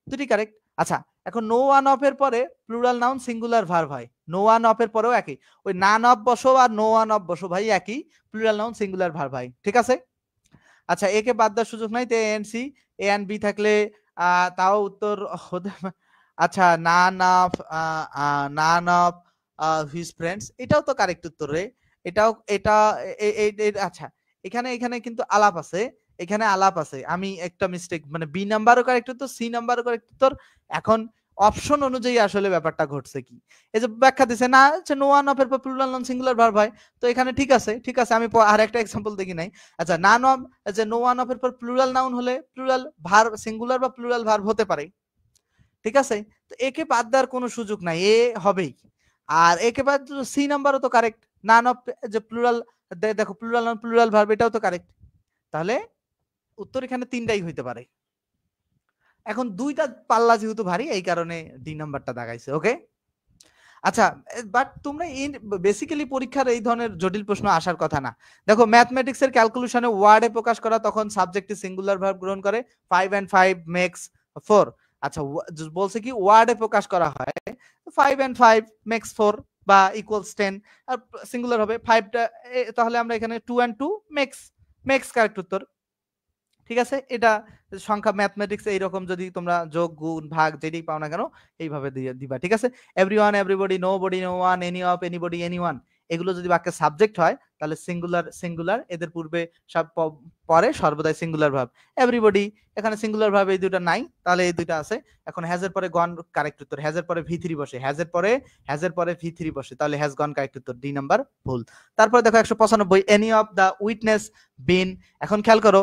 B: দুটি কারেক্ট। আচ্ছা, এখন নো ওয়ান অফ এর পরে প্লুরাল নাউন সিঙ্গুলার ভার্ব হয়, নো ওয়ান অফ এর পরেও একই, ওই নান অফ বসো আর নো ওয়ান অফ বসো ভাই একই, প্লুরাল নাউন সিঙ্গুলার ভার্ব হয়। ঠিক আছে, আচ্ছা একে বাদ দেওয়ার সুযোগ নাই, A and C, A and B থাকলে তাও উত্তর হতে। আচ্ছা, নান অফ হিজ ফ্রেন্ডস, এটাও তো কারেক্ট উত্তর রে, এটাও এটা আচ্ছা, এখানে এখানে কিন্তু আলাপ আছে, এখানে আলাপ আছে, আমি একটা মিস্টেক, মানে বি নাম্বারও কারেক্ট উত্তর, সি নাম্বারও কারেক্ট উত্তর। এখন অপশন অনুযায়ী আসলে ব্যাপারটা ঘটছে কি, এই যে ব্যাখ্যা দিছে না, নো ওয়ান অফ এর পর প্লুরাল নাউন সিঙ্গুলার ভার্ব হয়, তো এখানে ঠিক আছে, ঠিক আছে, আমি আর একটা এক্সাম্পল দেখি নাই। আচ্ছা, নান অফ, যে নো ওয়ান অফ এর পর প্লুরাল নাউন হলে প্লুরাল ভার্ব সিঙ্গুলার বা প্লুরাল ভার্ব হতে পারে। ঠিক আছে, তো একে বাদ দেওয়ার কোনো সুযোগ নাই, এ হবেই। আর একে বাদ, সি নাম্বারও তো কারেক্ট, নান অফ, যে প্লুরাল, দেখো প্লুরাল নাউন প্লুরাল ভার্ব, এটাও তো কারেক্ট। তাহলে উত্তর এখানে তিনটাই হইতে পারে। এখন দুইটা পাল্লা যেহেতু ভারী, এই কারণে ডি নাম্বারটা দাগাইছে। ওকে, আচ্ছা, বাট তোমরা বেসিক্যালি পরীক্ষার এই ধরনের জটিল প্রশ্ন আসার কথা না। দেখো ম্যাথমেটিক্স এর ক্যালকুলেশনে ওয়ার্ডে প্রকাশ করা, তখন সাবজেক্টে সিঙ্গুলার ভার্ব গ্রহণ করে, 5 and 5 মেক্স 4। আচ্ছা, বলছে কি ওয়ার্ডে প্রকাশ করা হয়, 5 and 5 মেক্স 4 বা ইকুয়ালস 10, আর সিঙ্গুলার হবে 5টা, তাহলে আমরা এখানে 2 and 2 মেক্স, মেক্স কারেক্ট উত্তর। ঠিক আছে, এটা সংখ্যা ম্যাথমেটিক্স এইরকম, যদি তোমরা যোগ গুণ ভাগ যেটাই পাও না কেন এইভাবে দিয়ে দিবা। ঠিক আছে, everyone, everybody, nobody, no one, any of, anybody, anyone, এগুলো যদি বাক্যের সাবজেক্ট হয় তাহলে সিঙ্গুলার সিঙ্গুলার, এদের পূর্বে সব পরে সর্বদাই সিঙ্গুলার ভার্ব। এভরিবডি, এখানে সিঙ্গুলার ভার্ব এই দুটো নাই, তাহলে এই দুইটা আছে। এখন হ্যাজ এর পরে গন কারেক্ট উত্তর, হ্যাজ এর পরে ভি3 বসে, হ্যাজ এর পরে ভি3 বসে, তাহলে হ্যাজ গন কারেক্ট উত্তর, ডি নাম্বার ভুল। তারপরে দেখো 195, এনি অফ দা উইটনেস বিন। এখন খেয়াল করো,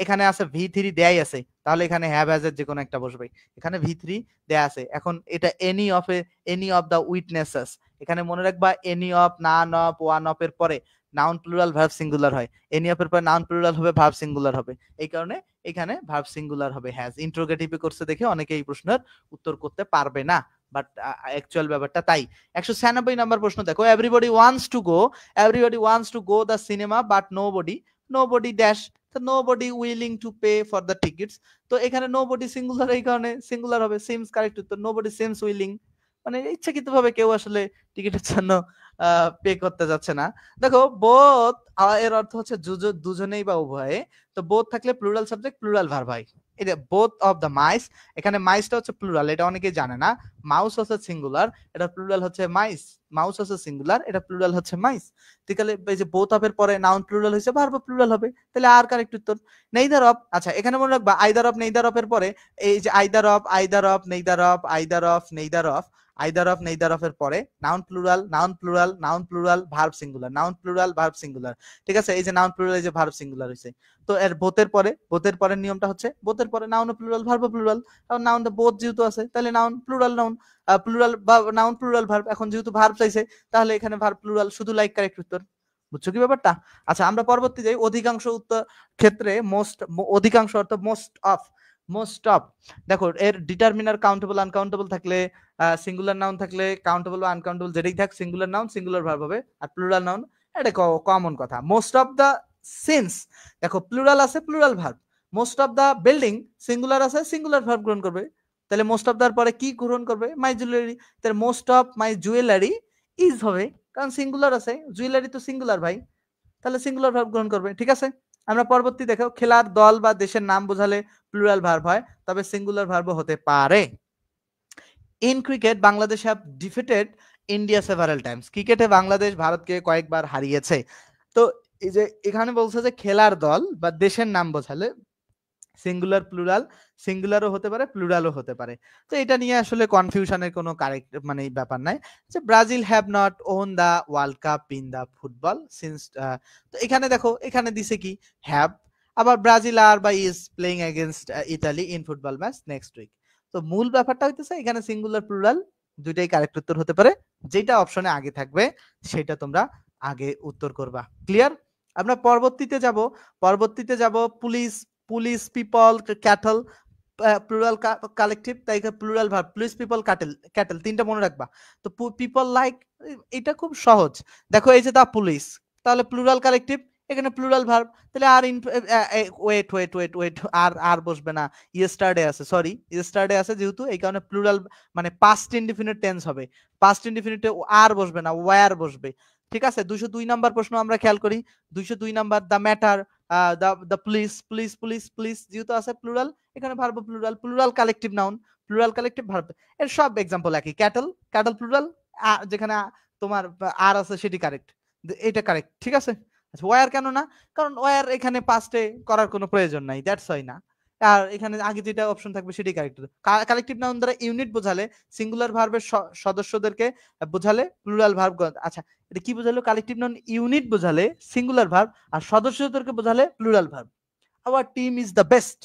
B: এখানে আছে ভি3 দেয়াই আছে, তাহলে এখানে হ্যাভ হ্যাজ এর যে কোনো একটা বসবে, এখানে ভি3 দেয়া আছে। এখন এটা any of any of the witnesses, এখানে মনে রাখবা any of, none of, one of এর পরে নাউন প্লুরাল ভার্ব সিঙ্গুলার হয়, এনি অফ এর পরে নাউন প্লুরাল হবে, ভার্ব সিঙ্গুলার হবে, এই কারণে এখানে ভার্ব সিঙ্গুলার হবে হ্যাজ। ইন্ট্রোগেটিভে করছে দেখে অনেকে এই প্রশ্নের উত্তর করতে পারবে না, বাট অ্যাকচুয়াল ব্যাপারটা তাই। 196 নাম্বার প্রশ্ন দেখো, everybody wants to go the cinema but nobody dash, nobody willing to pay for the tickets. তো এখানে নোবডি সিঙ্গুলার, এই কারণে সিঙ্গুলার হবে, সিমস কারেক্ট উত্তর, নোবডি সিমস উইলিং, মানে ইচ্ছাকৃত ভাবে কেউ আসলে টিকিটের জন্য পে করতে যাচ্ছে না। দেখো বোথ, এর অর্থ হচ্ছে দুজনেই বা উভয়ে, তো বোথ থাকলে প্লুরাল সাবজেক্ট প্লুরাল ভার্ব হয়। এটা বোথ অফ দ্য মাইস, এখানে মাইসটা হচ্ছে প্লুরাল, এটা অনেকেই জানে না। মাউস হচ্ছে সিঙ্গুলার, এটা প্লুরাল হচ্ছে মাইস, মাউস হচ্ছে সিঙ্গুলার, এটা প্লুরাল হচ্ছে মাইস। তাহলে এই যে বোথ অফ এর পরে নাউন প্লুরাল হয়েছে, ভার্ব প্লুরাল হবে, তাহলে আর কারেক্ট উত্তর নেইদার অফ। আচ্ছা, এখানে মনে রাখবা আইদার অফ নেইদার অফ এর পরে, এই যে either of, either of neither of, either of neither of, either of neither of এর পরে noun plural, noun plural, noun plural, verb singular, noun plural, verb singular. ঠিক আছে, এই যে নাউন প্লুরাল, এই যে ভার্ব সিঙ্গুলার হয়েছে, তো এর বোথের পরে, বোথের পরে নিয়মটা হচ্ছে বোথের পরে নাউন প্লুরাল, ভার্ব প্লুরাল, কারণ নাউন বোথ যেহেতু আছে তাহলে noun plural, noun plural, noun plural verb. এখন যেহেতু ভার্ব চাইছে তাহলে এখানে ভার্ব প্লুরাল, শুধু লাইক কারেক্ট উত্তর। বুঝছো কি ব্যাপারটা? আচ্ছা, আমরা পরবর্তী যাই, অধিকাংশ উত্তর ক্ষেত্রে মোস্ট, অধিকাংশ অর্থ মোস্ট অফ। দেখো এর ডিটারমিনার কাউন্টেবল আনকাউন্টেবল থাকলে, সিঙ্গুলার নাউন থাকলে, কাউন্টেবল আনকাউন্টেবল যেটাই থাক, সিঙ্গুলার নাউন সিঙ্গুলার ভার্ব হবে, আর প্লুরাল নাউন, এটা কমন কথা। মোস্ট অফ দা সিন্স, দেখো প্লুরাল আছে plural verb, most of the building singular আছে সিঙ্গুলার ভার্ব গ্রহণ করবে, তাহলে মোস্ট অফ দার পরে কি গ্রহণ করবে? মাই জুয়েলারি, তাহলে most of my jewellery is হবে, কারণ সিঙ্গুলার আছে, জুয়েলারি তো সিঙ্গুলার ভাই, তাহলে সিঙ্গুলার ভার্ব গ্রহণ করবে। ঠিক আছে, আমরা পরবর্তী দেখো, খেলার দল বা দেশের নাম বোঝালে প্লুরাল ভার্ব হয়, তবে সিঙ্গুলার ভার্বও হতে পারে। In cricket Bangladesh have defeated India several Times, ক্রিকেটে বাংলাদেশ ভারতকে কয়েকবার হারিয়েছে। তো এই যে এখানে বলছে যে খেলার দল বা দেশের নাম বোঝালে সিঙ্গুলার প্লুরাল, সিঙ্গুলারও হতে পারে প্লুরালও হতে পারে। তো এটা নিয়ে আসলে কনফিউশনের কোনো কারেক্ট মানে ব্যাপার নাই। যে Brazil have not won the world cup in the football since, তো এখানে দেখো এখানে দিছে কি হ্যাভ, আবার ব্রাজিল আর বা is playing against Italy in football match next week. তো মূল ব্যাপারটা হইতেছে এখানে সিঙ্গুলার প্লুরাল দুইটাই কারেক্ট উত্তর হতে পারে, যেটা অপশনে আগে থাকবে সেটা তোমরা আগে উত্তর করবা। ক্লিয়ার? আমরা পরবর্তীতে যাব police, police, people, cattle, plural collective, তাই plural verb police, people, cattle, cattle তিনটা মনে রাখবা। তো পিপল লাইক, এটা খুব সহজ। দেখো এই যে দা পুলিশ, তাহলে প্লুরাল কালেকটিভ, এখানে প্লুরাল ভার্ব, তাহলে আর ওয়েট ওয়েট ওয়েট ওয়েট, আর বসবে না, ইয়েস্টারডে আছে, সরি ইয়েস্টারডে আছে যেহেতু এই কারণে প্লুরাল মানে পাস্ট ইনডিফিনিট টেন্স হবে, পাস্ট ইনডিফিনিটে আর বসবে না, ওয়্যার বসবে। ঠিক আছে, 202 নাম্বার প্রশ্ন আমরা খেয়াল করি, 202 number, the matter, the police, police police police যেহেতু আছে প্লুরাল, এখানে verb plural, plural collective noun, plural collective verb, এর সব এক্সাম্পল একই। ক্যাটল, ক্যাটল প্লুরাল, যেখানে তোমার আর আছে সেটি কারেক্ট, এটা কারেক্ট। ঠিক আছে, আচ্ছা ওয়্যার কেন না, কারণ ওয়্যার এখানে পাস্টে করার কোনো প্রয়োজন নাই, দ্যাটস ওয়াই না। আর এখানে আগে যেটা অপশন থাকবে সেটাই কারেক্ট। কালেকটিভ নাউন দ্বারা ইউনিট বোঝালে, সিঙ্গুলার ভার্বের সদস্যদেরকে বোঝালে প্লুরাল ভার্ব। আচ্ছা এটা কি বোঝালো, কালেকটিভ নাউন ইউনিট বোঝালে সিঙ্গুলার ভার্ব, আর সদস্যদেরকে বোঝালে plural verb. Our team is the best,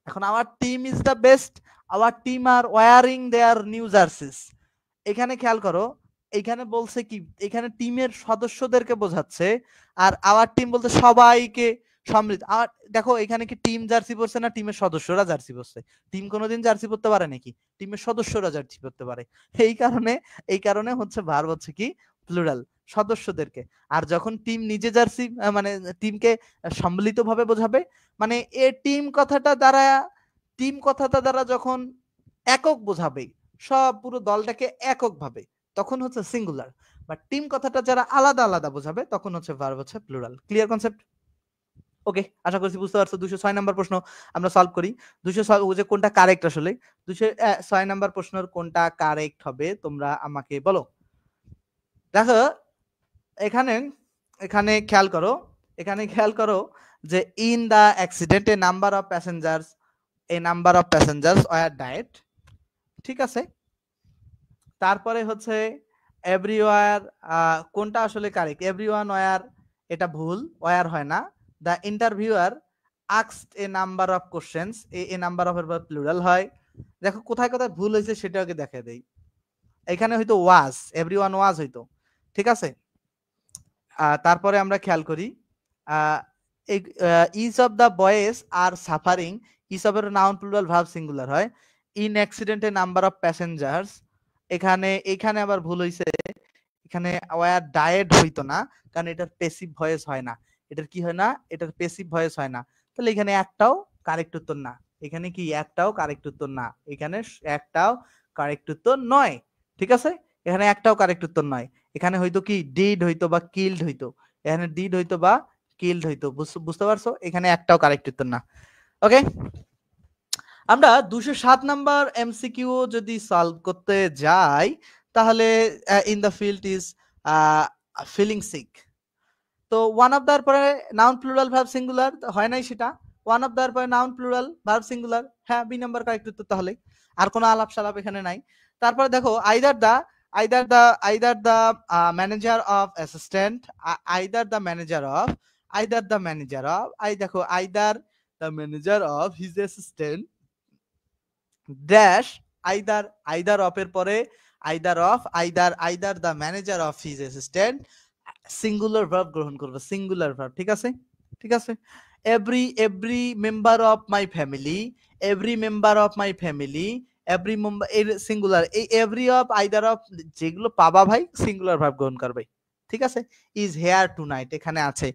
B: এখন our team is the best, our team are wearing their new jerseys. এখানে খেয়াল করো, এখানে বলছে কি, এখানে টিমের সদস্যদেরকে বোঝাচ্ছে, আর আওয়ার টিম বলতে সবাইকে সমৃদ্ধ। আর দেখো এখানে কি টিম জার্সি পরছে না টিমের সদস্যরা জার্সি পরছে? টিম কোনোদিন জার্সি পরতে পারে নাকি? টিমের সদস্যরা জার্সি পরতে পারে। এই কারণে হচ্ছে ভার্ব হচ্ছে কি প্লুরাল, সদস্যদেরকে। আর যখন টিম নিজে জার্সি মানে টিমকে সম্মিলিত ভাবে বোঝাবে, মানে এ টিম কথাটা দ্বারা যখন একক বোঝাবে, সব পুরো দলটাকে একক ভাবে, তখন হচ্ছে সিঙ্গুলার। বাট টিম কথাটা যারা আলাদা আলাদা বোঝাবে তখন হচ্ছে ভার্ব হচ্ছে প্লুরাল। Clear concept? ওকে, আশা করছি বুঝতে পারছো। 206 নাম্বার প্রশ্ন আমরা সলভ করি। 206 যে কোনটা কারেক্ট, আসলে 206 নাম্বার প্রশ্নের কোনটা কারেক্ট হবে তোমরা আমাকে বলো। দেখো এখানে এখানে খেয়াল করো যে in the accident a number of passengers were died. ঠিক আছে, তারপরে হচ্ছে এভরিওয়ার, কোনটা আসলে কারেক্ট, এভরিওয়ান ওয়্যার, এটা ভুল, ওয়্যার হয় না। The interviewer asked A number of questions, A number of এর প্লুরাল হয়। দেখো কোথায় কোথায় ভুল হয়েছে সেটা আগে দেখাই দেই। এখানে হয়তো ওয়াজ, এভরিওয়ান ওয়াজ হইতো। ঠিক আছে, তারপরে আমরা খেয়াল করি each of the boys are suffering, each of এর নাউন প্লুরাল ভার্ব সিঙ্গুলার হয়। ইন অ্যাক্সিডেন্টে নাম্বার অফ প্যাসেঞ্জার্স, এখানে আবার ভুল হইছে, এখানে ওয়্যার ডায়েট হইতো না, কারণ এটার প্যাসিভ ভয়েস হয় না। এটার কি হয় না, এটার প্যাসিভ ভয়েস হয় না, তাহলে এখানে একটাও কারেক্ট উত্তর না। এখানে কি একটাও কারেক্ট উত্তর না, এখানে একটাও কারেক্ট উত্তর নয়। ঠিক আছে, এখানে একটাও কারেক্ট উত্তর নয়। এখানে হয়তো কি ডিড হইতো বা কিল্ড হইতো, এখানে ডিড হইতো বা কিল্ড হইতো। বুঝতে পারছো, এখানে একটাও কারেক্ট উত্তর না। ওকে, আমরা 207 নাম্বার এমসিকিউ যদি সলভ করতে যাই, তাহলে in the field is feeling sick. তো ওয়ান অফ দ্যার পরে নাউন প্লুরাল ভার্ব সিঙ্গুলার হয় নাই, সেটা ওয়ান অফ দ্যার পরে নাউন প্লুরাল ভার্ব সিঙ্গুলার, হ্যাঁ বি নাম্বার কারেক্ট উত্তর। তাহলে আর কোনো আলাপ সালাপ এখানে নাই। তারপরে দেখো either the manager of assistant, either the manager of, দেখো either the manager of his assistant dash, either of এর পরে either the manager of his assistant singular verb গ্রহণ করবে, সিঙ্গুলার ভার্ব। ঠিক আছে, ঠিক আছে। Every member of my family, every member এর সিঙ্গুলার, এই এভরি অফ আইদার অফ যেগুলো পাবা ভাই সিঙ্গুলার ভার্ব গ্রহণ করবে। ঠিক আছে, ইজ হেয়ার টু নাইট এখানে আছে।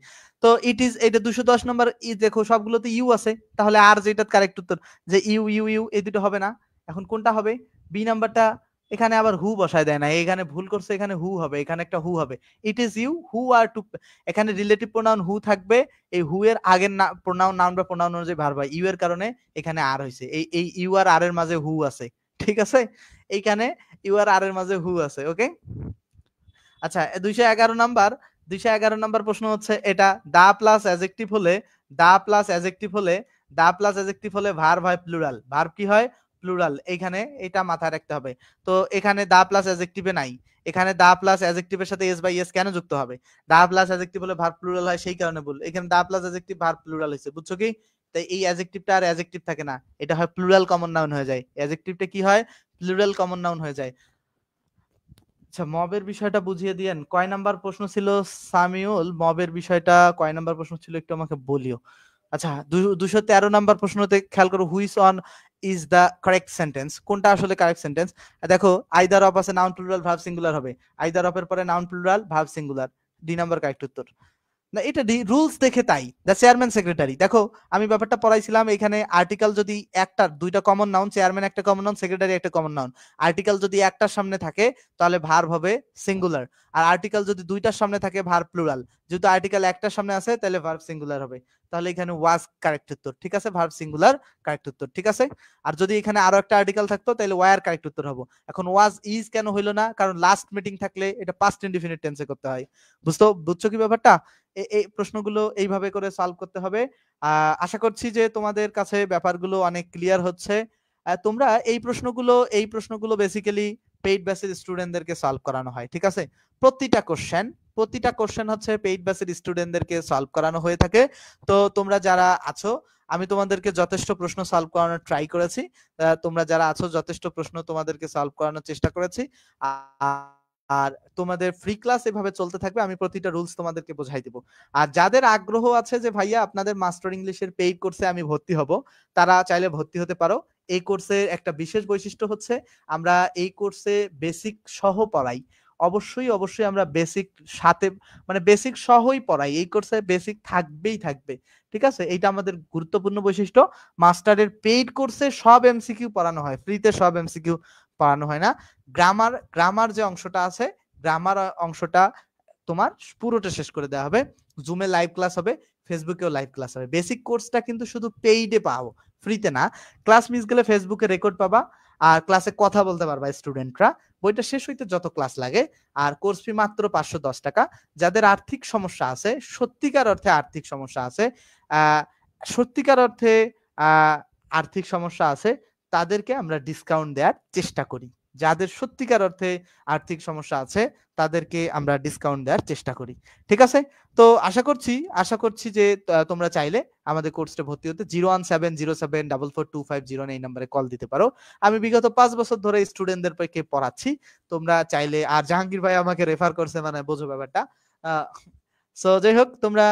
B: তো ইট ইজ, এটা 210 নম্বর। দেখো সবগুলোতে ইউ আছে, তাহলে আর যেটা কারেক্ট উত্তর যে ইউ ইউ ইউ, এই দুটো হবে না। এখন কোনটা হবে, বি নাম্বারটা এখানে আবার হু বসায় দেয় না, এখানে ভুল করছে, এখানে হু হবে, এখানে একটা হু হবে। It is you who are to, এখানে রিলেটিভ প্রোনাউন হু থাকবে, এই হু এর আগের প্রোনাউন নাউন বা প্রোনাউন অনুযায়ী ভার্ব হয়, ইউ এর কারণে এখানে আর হয়েছে, এই ইউ আর আর এর মাঝে হু আছে, ঠিক আছে, এইখানে ইউ আর আর এর মাঝে হু আছে, ওকে। আচ্ছা 211 নাম্বার প্রশ্ন হচ্ছে এটা, দা প্লাস অ্যাডজেক্টিভ হলে, দা প্লাস অ্যাডজেক্টিভ হলে, দা প্লাস অ্যাডজেক্টিভ হলে ভার্ব হয় প্লুরাল, ভার্ব কি হয় প্লুরাল, এইখানে এটা মাথায় রাখতে হবে। তো এখানে দা প্লাস অ্যাডজেক্টিভে নাই, এখানে দা প্লাস অ্যাডজেক্টিভের সাথে এস বাই এস কেন যুক্ত হবে, দা প্লাস অ্যাডজেক্টিভ হলে ভার্ব প্লুরাল হয় সেই কারণে বল, এখানে the plus adjective verb plural হয়েছে, বুঝছো কি? তাই এই অ্যাডজেক্টিভটা আর অ্যাডজেক্টিভ থাকে না, এটা হয় প্লুরাল কমন নাউন হয়ে যায়, অ্যাডজেক্টিভটা কি হয় প্লুরাল কমন নাউন হয়ে যায়। আচ্ছা মবের বিষয়টা বুঝিয়ে দিয়েন, কয় নাম্বার প্রশ্ন ছিল সামিউল, মবের বিষয়টা কয় নাম্বার প্রশ্ন ছিল একটু আমাকে বলিও। আচ্ছা 213 নাম্বার প্রশ্নতে খেয়াল করো, which on is the correct sentence, কোনটা আসলে কারেক্ট সেন্টেন্স। দেখো আইদার অফ আছে, নাউন প্লুরাল ভার্ব সিঙ্গুলার হবে, আইদার অফ এর পরে noun plural verb singular, D number correct উত্তর। না এটা রুলস দেখে তাই, দ্য চেয়ারম্যান সেক্রেটারি, দেখো আমি ব্যাপারটা পড়াইছিলাম, এখানে আর্টিকেল যদি একটা দুইটা কমন নাউন, চেয়ারম্যান একটা কমন নাউন, সেক্রেটারি একটা কমন নাউন, আর্টিকেল যদি একটার সামনে থাকে তাহলে ভার্ব হবে সিঙ্গুলার, আর আর্টিকেল যদি দুইটার সামনে থাকে ভার্ব প্লুরাল, যেহেতু আর্টিকেল একটার সামনে আছে তাহলে ভার্ব সিঙ্গুলার হবে, তাহলে এখানে ওয়াজ কারেক্ট উত্তর, ঠিক আছে, ভার্ব সিঙ্গুলার কারেক্ট উত্তর, ঠিক আছে। আর যদি এখানে আরো একটা আর্টিকেল থাকতো তাহলে ওয়ার কারেক্ট উত্তর হবে। এখন ওয়াজ ইজ কেন হইলো না, কারণ লাস্ট মিটিং থাকলে এটা পাস্ট ইনডিফিনিট টেন্সে করতে হয়, বুঝছো কি ব্যাপারটা। এই প্রশ্নগুলো এইভাবে করে সলভ করতে হবে। আশা করছি যে তোমাদের কাছে ব্যাপারগুলো অনেক ক্লিয়ার হচ্ছে। তোমরা এই প্রশ্নগুলো বেসিক্যালি পেইড ব্যাচের স্টুডেন্টদেরকে সলভ করানো হয়, ঠিক আছে। প্রতিটা কোশ্চেন হচ্ছে পেইড ব্যাচের স্টুডেন্টদেরকে সলভ করানো হয়ে থাকে। তো তোমরা যারা আছো, আমি তোমাদেরকে যথেষ্ট প্রশ্ন সলভ করানোর ট্রাই করেছি, তোমরা যারা আছো যথেষ্ট প্রশ্ন তোমাদেরকে সলভ করানোর চেষ্টা করেছি। আর তোমাদের ফ্রি ক্লাস এভাবে চলতে থাকবে, আমি প্রতিটা রুলস তোমাদেরকে বোঝাই দিব। আর যাদের আগ্রহ আছে যে ভাইয়া আপনাদের মাস্টার ইংলিশের পেইড কোর্সে আমি ভর্তি হব, তারা চাইলে ভর্তি হতে পারো। এই কোর্সের একটা বিশেষ বৈশিষ্ট্য হচ্ছে আমরা এই কোর্সে বেসিক সহ পড়াই, অবশ্যই আমরা বেসিক সাথে মানে বেসিক সহই পড়াই, এই কোর্সে বেসিক থাকবেই থাকবে, ঠিক আছে, এইটা আমাদের গুরুত্বপূর্ণ বৈশিষ্ট্য। মাস্টারের পেইড কোর্সে সব এমসিকিউ পড়ানো হয়, ফ্রিতে সব এমসিকিউ পড়ানো হয় না। গ্রামার যে অংশটা আছে, গ্রামার অংশটা তোমার পুরোটা শেষ করে দেওয়া হবে, জুমে লাইভ ক্লাস হবে, ফেসবুকেও লাইভ ক্লাস হবে। বেসিক কোর্সটা কিন্তু শুধু পেইডে পাও, ফ্রিতে না। ক্লাস মিস গেলে ফেসবুকে রেকর্ড পাবা, আর ক্লাসে কথা বলতে পারবা স্টুডেন্টরা, বইটা শেষ হইতে যত ক্লাস লাগে। আর কোর্স ফি মাত্র 510 টাকা। যাদের আর্থিক সমস্যা আছে, সত্যিকার অর্থে আর্থিক সমস্যা আছে, আহ সত্যিকার অর্থে আর্থিক সমস্যা আছে, তাদেরকে আমরা ডিসকাউন্ট দেওয়ার চেষ্টা করি। যাদের সত্যিকার অর্থে আর্থিক সমস্যা আছে তাদেরকে আমরা ডিসকাউন্ট দেওয়ার চেষ্টা করি, ঠিক আছে। তো আশা করছি যে তোমরা চাইলে আমাদের কোর্সে ভর্তি হতে 01707442509 এই নম্বরে কল দিতে পারো। আমি বিগত 5 বছর ধরে স্টুডেন্টদেরকে পড়াচ্ছি, তোমরা চাইলে, আর জাহাঙ্গীর ভাই আমাকে রেফার করছে, মানে বোঝো ব্যাপারটা। সো যাই হোক, তোমরা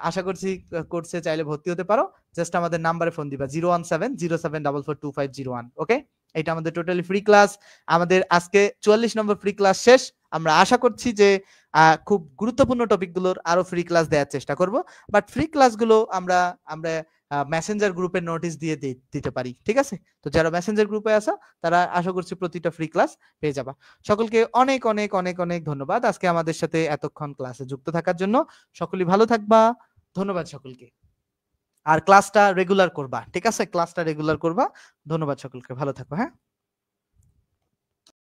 B: আশা করছি কোর্সে চাইলে ভর্তি হতে পারো। জাস্ট আমাদের নাম্বারে ফোন দিবা 01707442501, ওকে। এটা আমাদের টোটালি ফ্রি ক্লাস। আমাদের আজকে 44 নম্বর ফ্রি ক্লাস শেষ। আমরা আশা করছি যে খুব গুরুত্বপূর্ণ টপিকগুলোর আরো ফ্রি ক্লাস দেওয়ার চেষ্টা করব, বাট ফ্রি ক্লাসগুলো আমরা আমরা মেসেঞ্জার গ্রুপে নোটিশ দিয়ে দিতে পারি, ঠিক আছে। তো যারা মেসেঞ্জার গ্রুপে আছো তারা আশা করছি প্রতিটা ফ্রি ক্লাস পেয়ে যাবা। সকলকে অনেক অনেক অনেক অনেক ধন্যবাদ আজকে আমাদের সাথে এতক্ষণ ক্লাসে যুক্ত থাকার জন্য। সকলেই ভালো থাকবা, ধন্যবাদ সকলকে। আর ক্লাসটা রেগুলার করবা, ঠিক আছে, ক্লাসটা রেগুলার করবা। ধন্যবাদ সকলকে, ভালো থাকবা, হ্যাঁ।